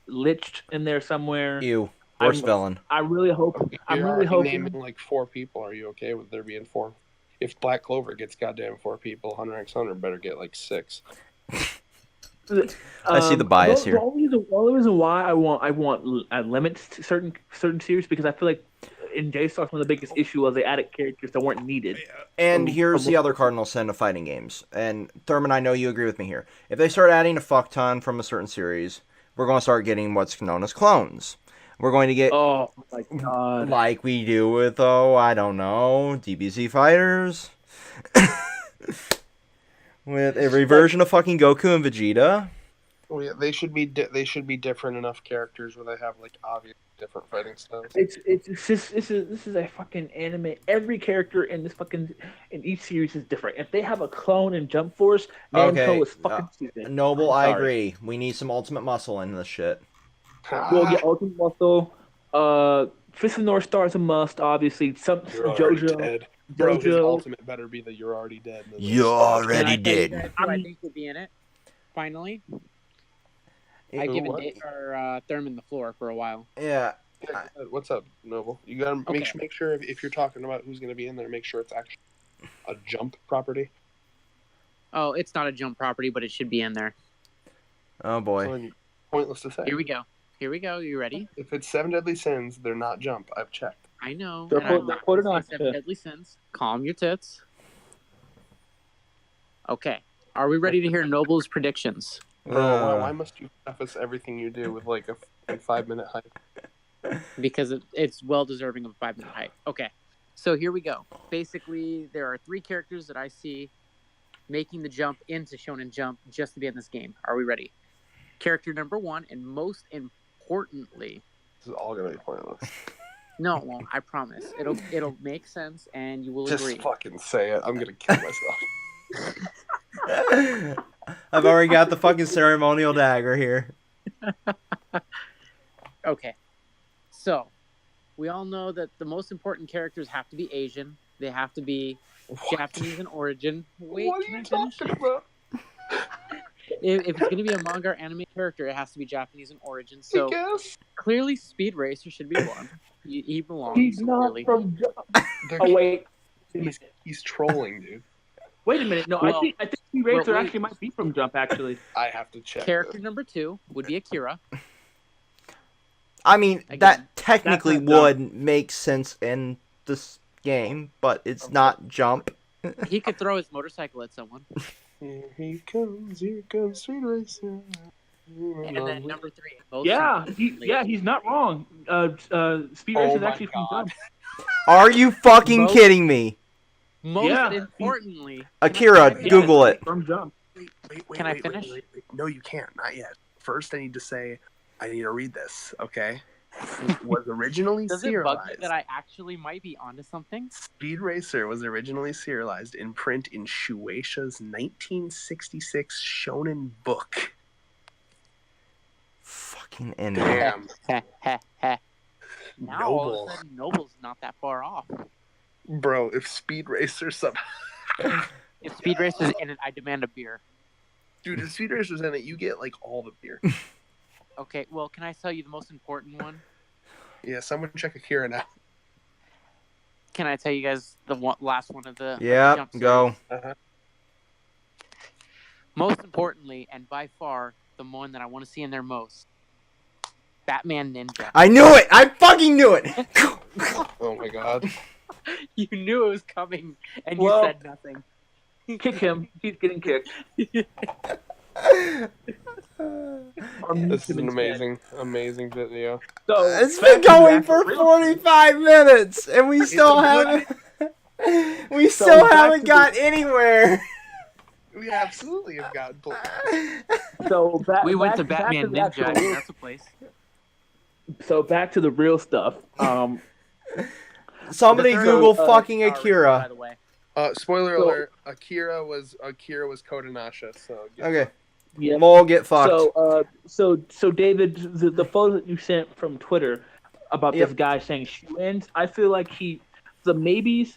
Lich in there somewhere. Ew. Worst villain. I really hope. Okay, I'm you're really already hoping. naming like 4 people. Are you okay with there being 4? If Black Clover gets goddamn 4 people, Hunter x Hunter better get like 6. I see the bias the here. only reason why I want limits to certain series because I feel like in J-Stars one of the biggest issue was they added characters that weren't needed. And here's the other cardinal sin of fighting games. And Thurman, I know you agree with me here. If they start adding a fuck ton from a certain series, we're going to start getting what's known as clones. We're going to get, Oh my god, like we do with, I don't know, DBZ fighters. With every version of fucking Goku and Vegeta. Well, yeah, they should be different enough characters where they have like obvious different fighting styles. it's just this is a fucking anime. Every character in each series is different. If they have a clone in Jump Force, Namco is fucking stupid. Noble, I'm I sorry. agree. We need some ultimate muscle in this shit. We'll get Ultimate Muscle. Fist of North Star is a must, obviously. Some You're already JoJo. dead. Bro, his JoJo. ultimate better be the you're already dead. You're already Can I tell you dead. guys who I think would be in it? Finally, I've given Thurman the floor for a while. Yeah. Yeah, what's up, Noble? You gotta make sure if you're talking about who's gonna be in there, make sure it's actually a Jump property. Oh, it's not a Jump property, but it should be in there. Oh boy. So, pointless to say. Here we go. You ready? If it's 7 Deadly Sins, they're not Jump. I've checked. I know. They're and I'm not put it gonna on. say 7 Deadly Sins. Calm your tits. Okay. Are we ready to hear Noble's predictions? Bro, why must you preface everything you do with like a 5-minute hype? Because it's well deserving of a 5-minute hype. Okay. So here we go. Basically, there are 3 characters that I see making the jump into Shonen Jump just to be in this game. Are we ready? Character number 1, and most importantly, This is all gonna be pointless. no, it won't. I promise. It'll make sense, and you will agree. Just fucking say it. I'm gonna kill myself. I've already got the fucking ceremonial dagger here. Okay. So, we all know that the most important characters have to be Asian. They have to be Japanese in origin. Wait, what are can I you finish? talking about? If it's going to be a manga or anime character, it has to be Japanese in origin. So, Yes. clearly Speed Racer should be one. He belongs. He's not clearly. from Jump. Oh wait, He's trolling, dude. wait a minute. No, Well, I think Speed Racer wait. actually might be from Jump. Actually, I have to check. Character number 2 would be Akira. I mean, Again, that technically that's not would make sense in this game, but it's not Jump. He could throw his motorcycle at someone. Here comes Speed Racer. And then number 3. he's not wrong. Speed Racer is actually from Jump. Are you fucking Most- kidding me? Most Yeah. importantly, Akira, Can I- Google it. From Jump. Wait, Can I finish? Wait. No, you can't. Not yet. First, I need to read this, okay? Was originally Does it bug me serialized. that I actually might be onto something? Speed Racer was originally serialized in print in Shueisha's 1966 Shonen book. Fucking end. Damn. Now all of Noble. a sudden, Noble's not that far off. Bro, if Speed Racer If Speed Racer's in it, I demand a beer. Dude, if Speed Racer's in it, you get like all the beer. Okay, well, can I tell you the most important one? Yeah, someone check Akira now. Can I tell you guys the last one of the Yeah, jump series? go. Uh-huh. Most importantly, and by far the one that I want to see in there most, Batman Ninja. I knew it. I fucking knew it. Oh my god. You knew it was coming, and Well- you said nothing. Kick him. He's getting kicked. Or mute This is him an instead. amazing video. So It's back been to the going actual for real 45 minutes, and we still haven't. We still back haven't to got anywhere. We absolutely have gotten So We went to back Batman the actual Ninja. I mean, real- that's a place. So back to the real stuff. Somebody The third Google one, fucking Power Ranger, by Akira. the way. Spoiler So- alert: Akira was Kodansha. So Okay, Yeah. Lol, get fucked. So David, the photo that you sent from Twitter about Yep. this guy saying shoe-ins, I feel like the maybes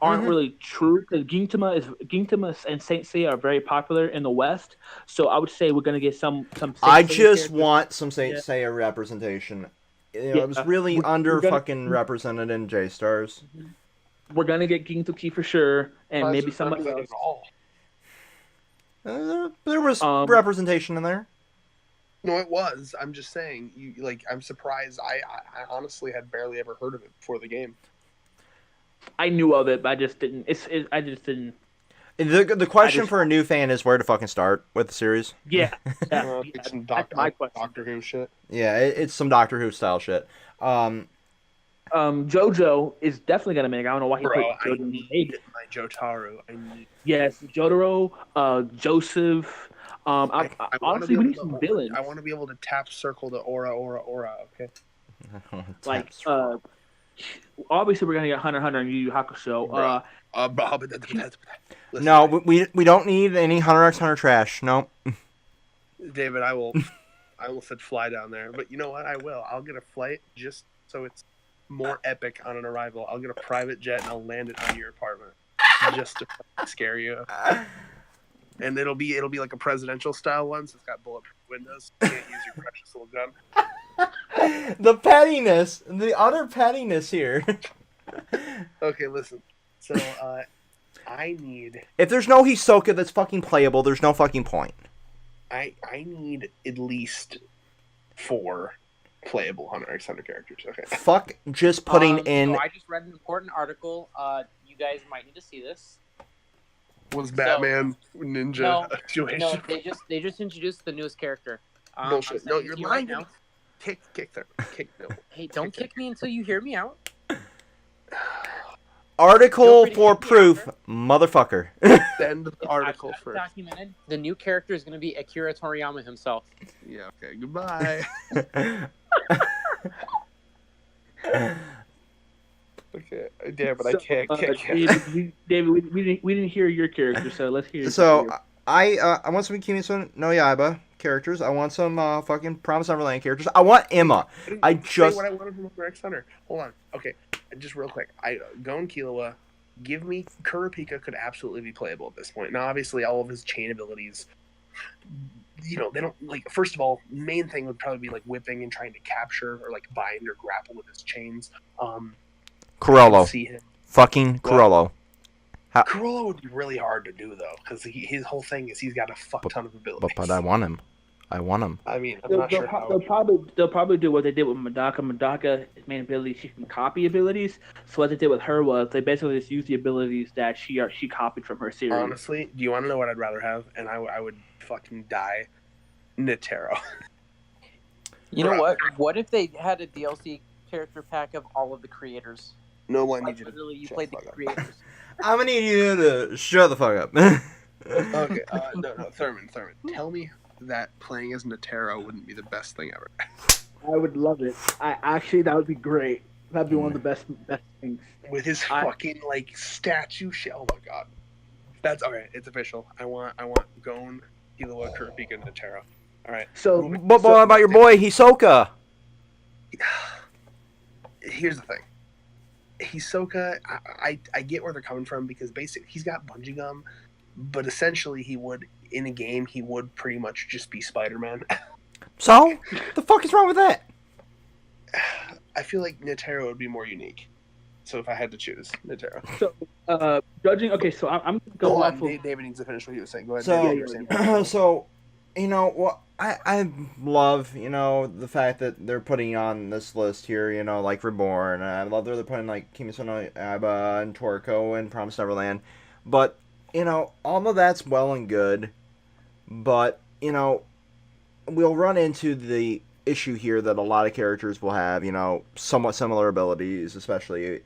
aren't Mhm. really true because Gintama and Saint Seiya are very popular in the West. So I would say we're gonna get some. Saint I Seiya just characters. want some Saint Yeah. Seiya representation. You know, Yeah, it was really we're under gonna- fucking represented in J Stars. We're gonna get Gintoki for sure, and maybe somebody else. There was representation in there. No, it was. I'm just saying. I'm surprised. I honestly had barely ever heard of it before the game. I knew of it, but I just didn't. I just didn't. The question just- for a new fan is where to fucking start with the series. Yeah, yeah, It's some that's my question. Doctor Who shit. Yeah, it's some Doctor Who style shit. JoJo is definitely gonna make. I don't know why he Bro, put I JoJo in need the my Jotaro. I need. Yes, Jotaro, Joseph. I wanna Honestly, be we able need to- some villains. I want to be able to tap circle the aura. Okay. Like, obviously, we're gonna get Hunter x Hunter and Yu Yu Hakusho. Listen, No, we don't need any Hunter x Hunter trash. No. David, I will set fly down there. But you know what? I will. I'll get a flight just so it's more epic on an arrival. I'll get a private jet and I'll land it on your apartment just to scare you. And it'll be like a presidential style one, so it's got bulletproof windows. You can't use your precious little gun. The pettiness, the utter pettiness here. Okay, listen. So I need If there's no Hisoka that's fucking playable, there's no fucking point. I need at least 4 playable Hunter x Hunter characters. Okay. Fuck just putting in. So I just read an important article. You guys might need to see this. Was Batman Ninja No, situation? No, they just introduced the newest character. Bullshit. I'm No, sending you're it to you lying right to now. me. Kick no. Hey, don't kick me until you hear me out. Article Feel free to for kick me proof, after. motherfucker. Send the article I've got it first. documented. The new character is going to be Akira Toriyama himself. Yeah. Okay. Goodbye. Okay. Damn, but I can't. David, we didn't hear your character, so let's hear. So I want some Kimetsu no Yaiba characters. I want some fucking Promise Neverland characters. I want Emma. I Say just what I wanted from Hunter x Hunter. Hold on. Okay. Just real quick. Gon Killua. Give me Kurapika could absolutely be playable at this point. Now, obviously, all of his chain abilities. You know, they don't like. First of all, main thing would probably be like whipping and trying to capture or like bind or grapple with his chains. Corollo. See him. Fucking Corollo. Corolla would be really hard to do though, because his whole thing is he's got a fuck ton of abilities. But I want him. I want him. I mean, I'm They'll, not they'll, sure how. they'll probably do what they did with Madaka. Madaka's main ability, she can copy abilities. So what they did with her was they basically just used the abilities that she copied from her series. Honestly, do you want to know what I'd rather have? And I would fucking die. Netero. You know what? What if they had a DLC character pack of all of the creators? No, I Like need you literally, you shut played the the fuck up. creators. I'm gonna need you to shut the fuck up. Okay, no, Thurman. Tell me that playing as Netero wouldn't be the best thing ever. I would love it. That would be great. That'd be one of the best things. With his fucking like statue shit. Oh my god. That's okay. It's official. I want Gon, Killua, Kurapika, and Netero. All right. So, But what about your boy Hisoka? Here's the thing. Hisoka, I get where they're coming from because basically he's got bungee gum, but essentially he would in a game he would pretty much just be Spider-Man. So, the fuck is wrong with that? I feel like Netero would be more unique. So if I had to choose, Netero. judging. Okay, so I'm gonna go Hold off on, of. David needs to finish what he was saying. Go ahead. So, David, you were saying- so You know, well, I love, the fact that they're putting on this list here, like Reborn. I love that they're putting, like, Kimetsu no Yaiba and Toriko and Promised Neverland. But, all of that's well and good. But, we'll run into the issue here that a lot of characters will have, somewhat similar abilities, especially,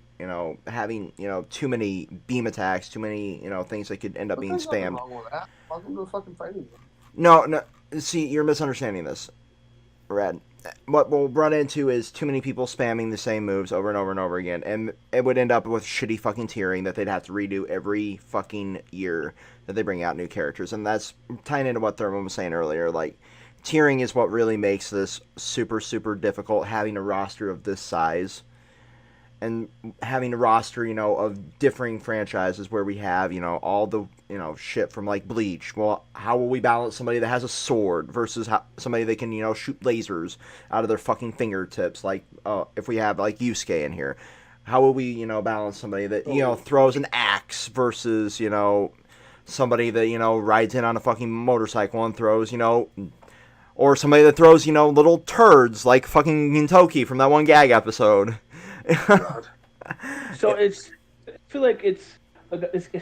having, too many beam attacks, too many, things that could end up being There's nothing spammed. wrong with that. Welcome to a fucking fighting game. No, see, you're misunderstanding this, Red. What we'll run into is too many people spamming the same moves over and over and over again, and it would end up with shitty fucking tiering that they'd have to redo every fucking year that they bring out new characters, and that's tying into what Thurman was saying earlier. Like, tiering is what really makes this super, super difficult, having a roster of this size. And having a roster, of differing franchises where we have, all the, shit from, like, Bleach. Well, how will we balance somebody that has a sword versus somebody that can, shoot lasers out of their fucking fingertips? Like, if we have, like, Yusuke in here. How will we, balance somebody that, throws an axe versus, somebody that, rides in on a fucking motorcycle and throws, or somebody that throws, little turds like fucking Gintoki from that one gag episode. God. So I feel like it's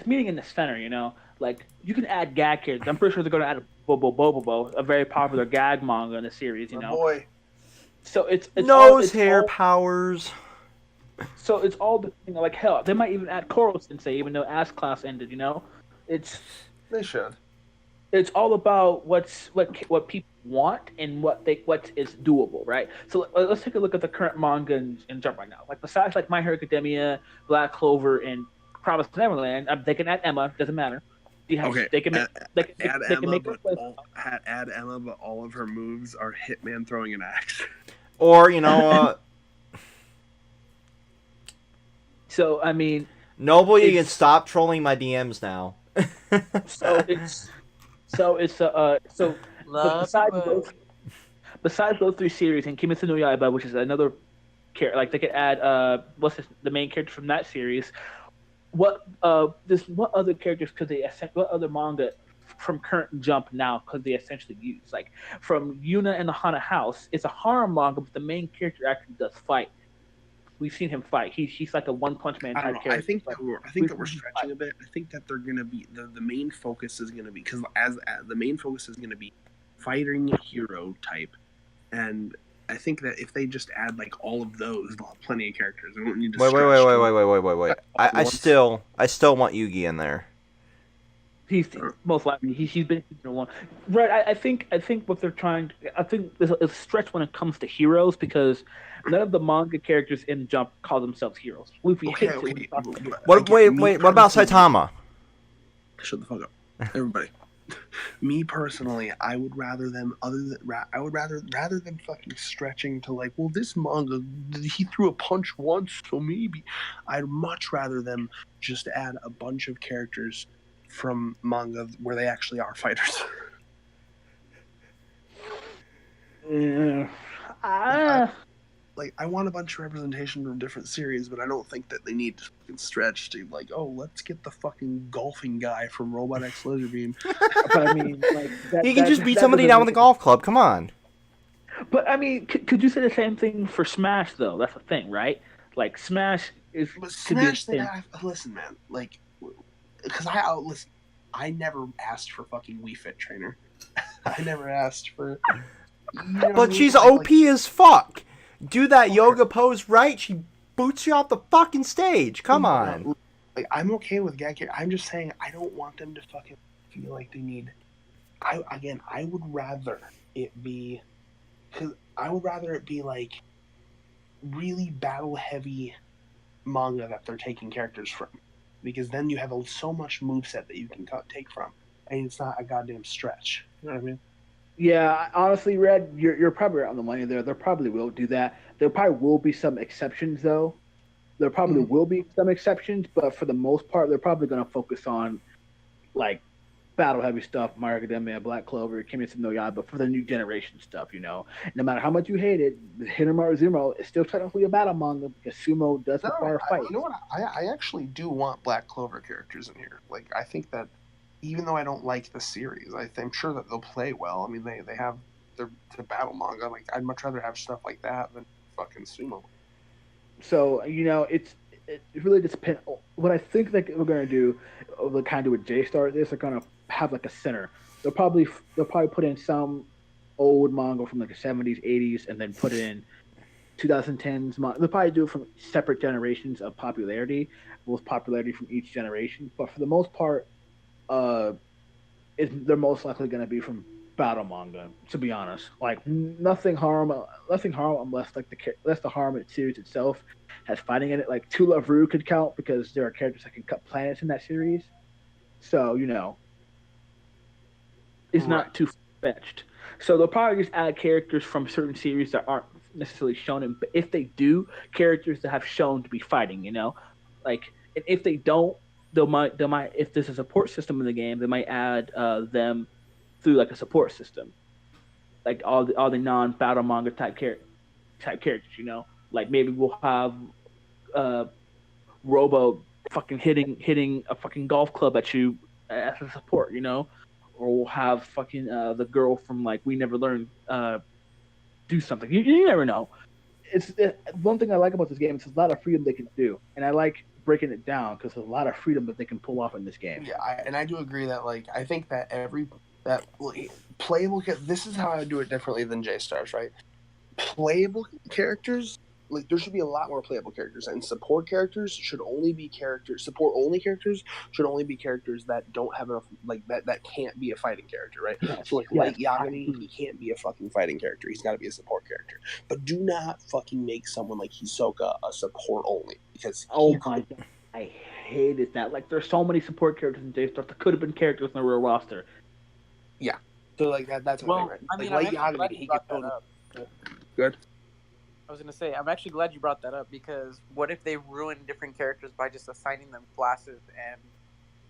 meeting in the center, like you can add gag characters. I'm pretty sure they're going to add a Bobo, a very popular gag manga in the series, My boy. So it's nose hair powers. So it's all the like hell. They might even add Koro Sensei, even though Ass Class ended. They should. It's all about what people want and what is doable, right? So let's take a look at the current manga and Jump right now. Like besides like My Hero Academia, Black Clover, and Promised Neverland, they can add Emma. Doesn't matter. They can make add Emma, but all of her moves are Hitman throwing an axe. Or So I mean, Noble, you can stop trolling my DMs now. Besides those three series and Kimetsu no Yaiba, which is another character, like they could add the main character from that series. What other characters could they what other manga from current Jump now could they essentially use? Like from Yuna and the Haunted House, it's a horror manga, but the main character actually does fight. We've seen him fight. He's like a One Punch Man type character. I think that we're stretching a bit. I think that they're gonna be the main focus is gonna be because as the main focus is gonna be fighting hero type, and I think that if they just add like all of those, they'll have plenty of characters. They won't need to. Wait. I still want Yugi in there. He's most likely he's been one. Right. I think what they're trying. I think there's a stretch when it comes to heroes because none of the manga characters in Jump call themselves heroes. Luffy hates it. What about Saitama? Shut the fuck up, everybody. Me personally, I would rather them rather than fucking stretching to like, well, this manga he threw a punch once, so maybe I'd much rather them just add a bunch of characters from manga where they actually are fighters. I want a bunch of representation from different series, but I don't think that they need to stretch to like, oh, let's get the fucking golfing guy from Robot X Laser Beam. But I mean, like he can just beat somebody down with a golf club. Come on. But I mean, could you say the same thing for Smash though? That's the thing, right? Like Smash is. But Smash, listen, man. Like, because I never asked for fucking Wii Fit Trainer. I never asked for. But she's OP as fuck. Do that yoga pose right, she boots you off the fucking stage. Come on. Like, I'm okay with gag. I'm just saying I don't want them to fucking feel like they need. I would rather it be, because I would rather it be like really battle heavy manga that they're taking characters from, because then you have so much moveset that you can take from, and it's not a goddamn stretch. You know what I mean? Yeah, honestly, Red, you're probably on the money there. They probably will do that. There probably will be some exceptions, though. There probably will be some exceptions, but for the most part, they're probably going to focus on, like, battle-heavy stuff, My Hero Academia, Black Clover, Kimetsu no Yaiba, but for the new generation stuff, No matter how much you hate it, Hinamaru Zero is still technically a battle manga because sumo does require fight. You know what? I actually do want Black Clover characters in here. Like, I think that even though I don't like the series, I'm sure that they'll play well. I mean, they have their battle manga. Like, I'd much rather have stuff like that than fucking sumo. So it really just depends. What I think that we're gonna do, the kind of do with J Star, is they're gonna have like a center. They'll probably put in some old manga from like the 70s, 80s, and then put it in 2010s. They'll probably do it from separate generations of popularity, with popularity from each generation. But for the most part, uh, they're most likely going to be from battle manga. To be honest, like nothing harm unless unless the harm it series itself has fighting in it. Like To Love Ru could count because there are characters that can cut planets in that series. So it's Right. not too fetched. So they'll probably just add characters from certain series that aren't necessarily shown in. But if they do, characters that have shown to be fighting, like, and if they don't, they might if there's a support system in the game, they might add them through like a support system, like all the non battle manga type characters. Like maybe we'll have uh Robo fucking hitting a fucking golf club at you as a support, or we'll have fucking the girl from like We Never Learned do something. You never know. One thing I like about this game is there's a lot of freedom they can do, and I like breaking it down because there's a lot of freedom that they can pull off in this game. Yeah, I do agree that I think that playable. This is how I do it differently than J Stars, right? Playable characters, like there should be a lot more playable characters, and support characters should only be characters. Support only characters should only be characters that don't have enough, like that can't be a fighting character, right? Yes, So like yes, Light Yagami, he can't be a fucking fighting character. He's got to be a support character. But do not fucking make someone like Hisoka a support only because oh my god, I hated that. Like, there's so many support characters in J Star that could have been characters in the real roster. yeah. So like that's my thing, right? I mean, Like I'm Light actually glad Yagami, you he brought could that up. good. I was gonna say, I'm actually glad you brought that up because what if they ruin different characters by just assigning them classes and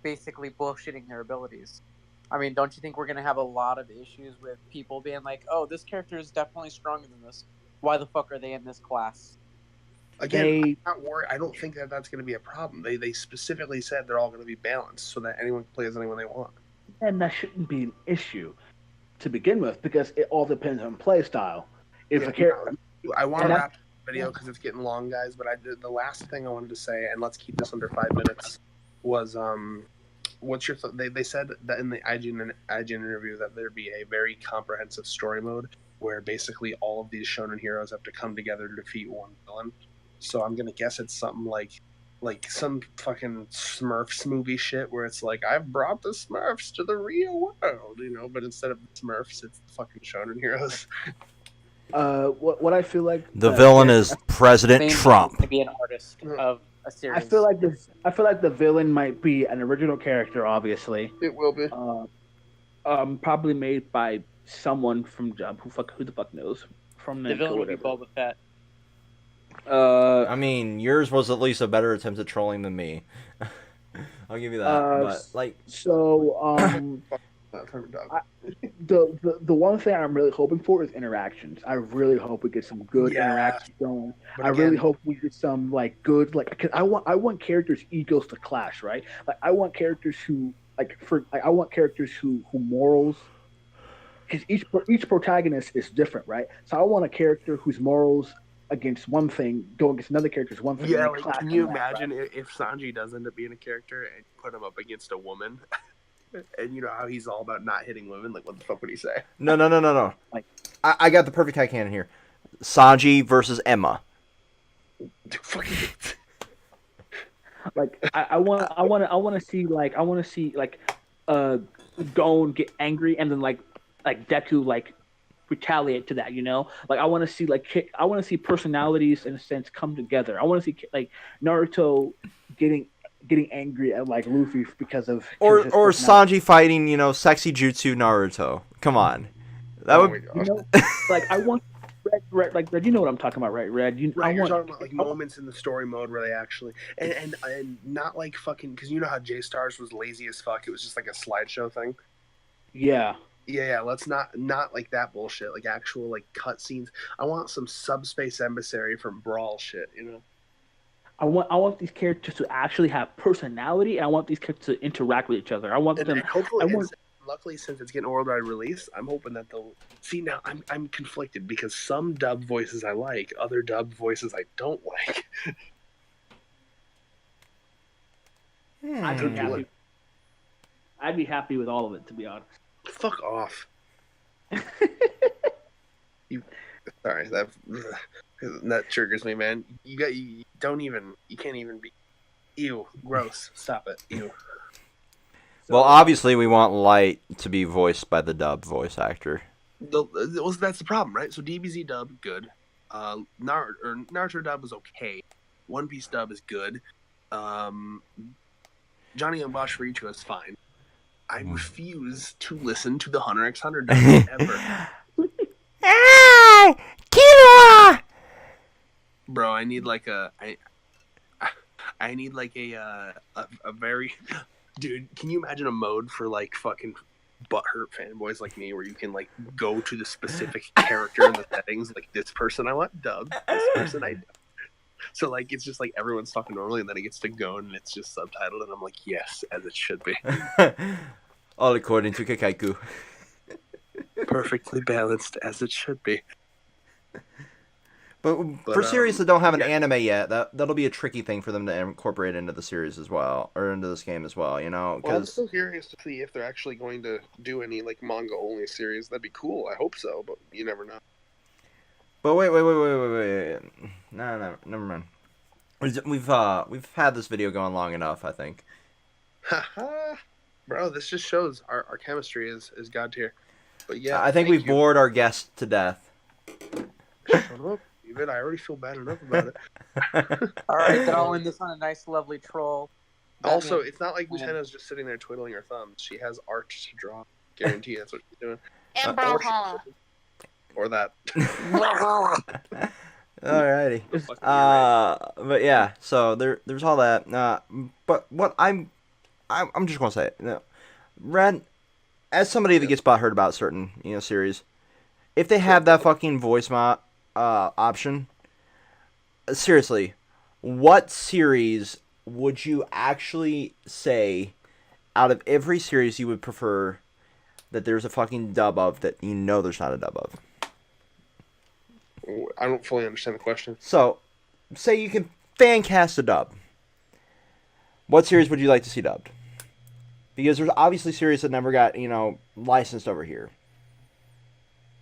basically bullshitting their abilities? I mean, don't you think we're gonna have a lot of issues with people being like, "Oh, this character is definitely stronger than this. Why the fuck are they in this class?" Again, I'm not worried. I don't think that that's going to be a problem. They specifically said they're all going to be balanced so that anyone can play as anyone they want. And that shouldn't be an issue to begin with because it all depends on play style. If Yeah, a character, I want to and wrap the video because it's getting long, guys. But the last thing I wanted to say, and let's keep this under 5 minutes, was what's your they said that in the IGN interview that there'd be a very comprehensive story mode where basically all of these shonen heroes have to come together to defeat one villain. So I'm gonna guess it's something like some fucking Smurfs movie shit where it's like I've brought the Smurfs to the real world, but instead of the Smurfs, it's the fucking shonen heroes. what I feel like The villain is President Main Trump. to be an artist of a series. I feel like the villain might be an original character. Obviously, It will be. Probably made by someone from who the fuck knows from the villain would be Boba Fett. I mean, yours was at least a better attempt at trolling than me. I'll give you that. But like, so the one thing I'm really hoping for is interactions. I really hope we get some good interactions going. I really hope we get some like good cause I want characters' egos to clash, right? Like I want characters who I want characters who morals. Because each protagonist is different, right? So I want a character whose morals against one thing go against another character's one thing. Yeah, like, can you imagine if Sanji does end up being a character and put him up against a woman? And you know how he's all about not hitting women? Like, what the fuck would he say? No. Like, I got the perfect high cannon here. Sanji versus Emma. Like, I want to see Gon get angry and then like Deku like retaliate to that, Like I want to see personalities in a sense come together. I want to see like Naruto getting angry at like Luffy because of or Sanji fighting, sexy jutsu Naruto. Come on, that would like I want Red, like Red. You know what I'm talking about, right? Red. You're talking about like moments in the story mode where they actually and not like fucking because you know how J Stars was lazy as fuck. It was just like a slideshow thing. Yeah. Yeah, let's not like that bullshit. Like actual like cutscenes. I want some subspace emissary from Brawl shit, I want these characters to actually have personality. And I want these characters to interact with each other. I want And them. hopefully, I want. luckily, since it's getting worldwide release, I'm hoping that they'll see. Now, I'm conflicted because some dub voices I like, other dub voices I don't like. I'd be happy with all of it, to be honest. Fuck off. Sorry, that triggers me, man. You can't even be. Ew, gross. Stop it. Ew. Well, obviously, we want Light to be voiced by the dub voice actor. That's the problem, right? So DBZ dub, good. Naruto dub is okay. One Piece dub is good. Johnny and Bosch for Ichigo is fine. I refuse to listen to the Hunter x Hunter dub ever. Killua! Bro, I need like a very dude. Can you imagine a mode for like fucking butthurt fanboys like me, where you can like go to the specific character in the settings, like this person I want dubbed, this person I. So like it's just like everyone's talking normally, and then it gets to go and it's just subtitled, and I'm like, yes, as it should be. All according to Kakaiku. Perfectly balanced as it should be. But for series that don't have an anime yet, that'll be a tricky thing for them to incorporate into the series as well, or into this game as well, you know? Well, I'm still curious to see if they're actually going to do any like manga only series. That'd be cool. I hope so, but you never know. But wait. No, never mind. We've had this video going long enough, I think. Haha. Bro, this just shows our chemistry is god tier. But yeah, I think we've bored our guests to death. Shut up, David. I already feel bad enough about it. All right, then I'll end this on a nice, lovely troll. Also, it's not like Butena's just sitting there twiddling her thumbs. She has art to draw. Guarantee that's what she's doing. Or that. Alrighty. But yeah, so there's all that. But what I'm just gonna say, Red, as somebody that gets butthurt about certain series, if they have that fucking voice option, seriously, what series would you actually say out of every series you would prefer that there's a fucking dub of that there's not a dub of? I don't fully understand the question. So, say you can fan cast a dub. What series would you like to see dubbed? Because there's obviously series that never got, licensed over here.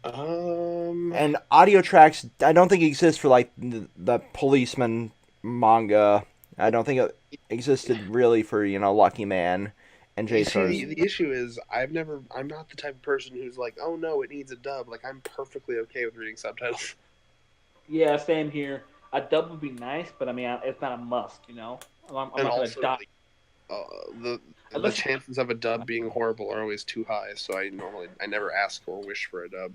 And audio tracks, I don't think exist for like the Policeman manga. I don't think it existed really for Lucky Man and J-Stars. The issue is I'm not the type of person who's like, oh no, it needs a dub. Like I'm perfectly okay with reading subtitles. Yeah, same here. A dub would be nice, but I mean, it's not a must. I'm not gonna dub. The chances of a dub being horrible are always too high, so I never ask or wish for a dub.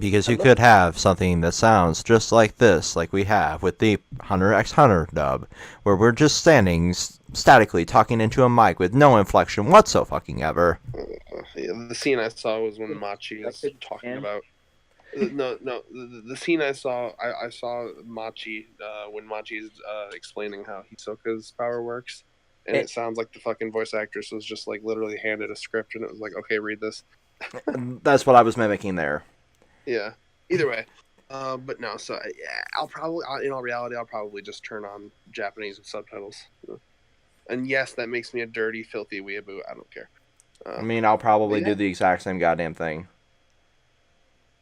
Because you could have something that sounds just like this, like we have with the Hunter x Hunter dub, where we're just standing statically talking into a mic with no inflection whatsoever. The scene I saw was when Machi is talking about. No, the scene I saw Machi when Machi's explaining how Hisoka's power works, and it sounds like the fucking voice actress was just like literally handed a script, and it was like, okay, read this. That's what I was mimicking there. Yeah. Either way, but no. So yeah, in all reality, I'll probably just turn on Japanese with subtitles. And yes, that makes me a dirty, filthy weeaboo. I don't care. I mean, I'll probably do the exact same goddamn thing.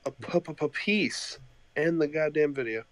A piece and the goddamn video.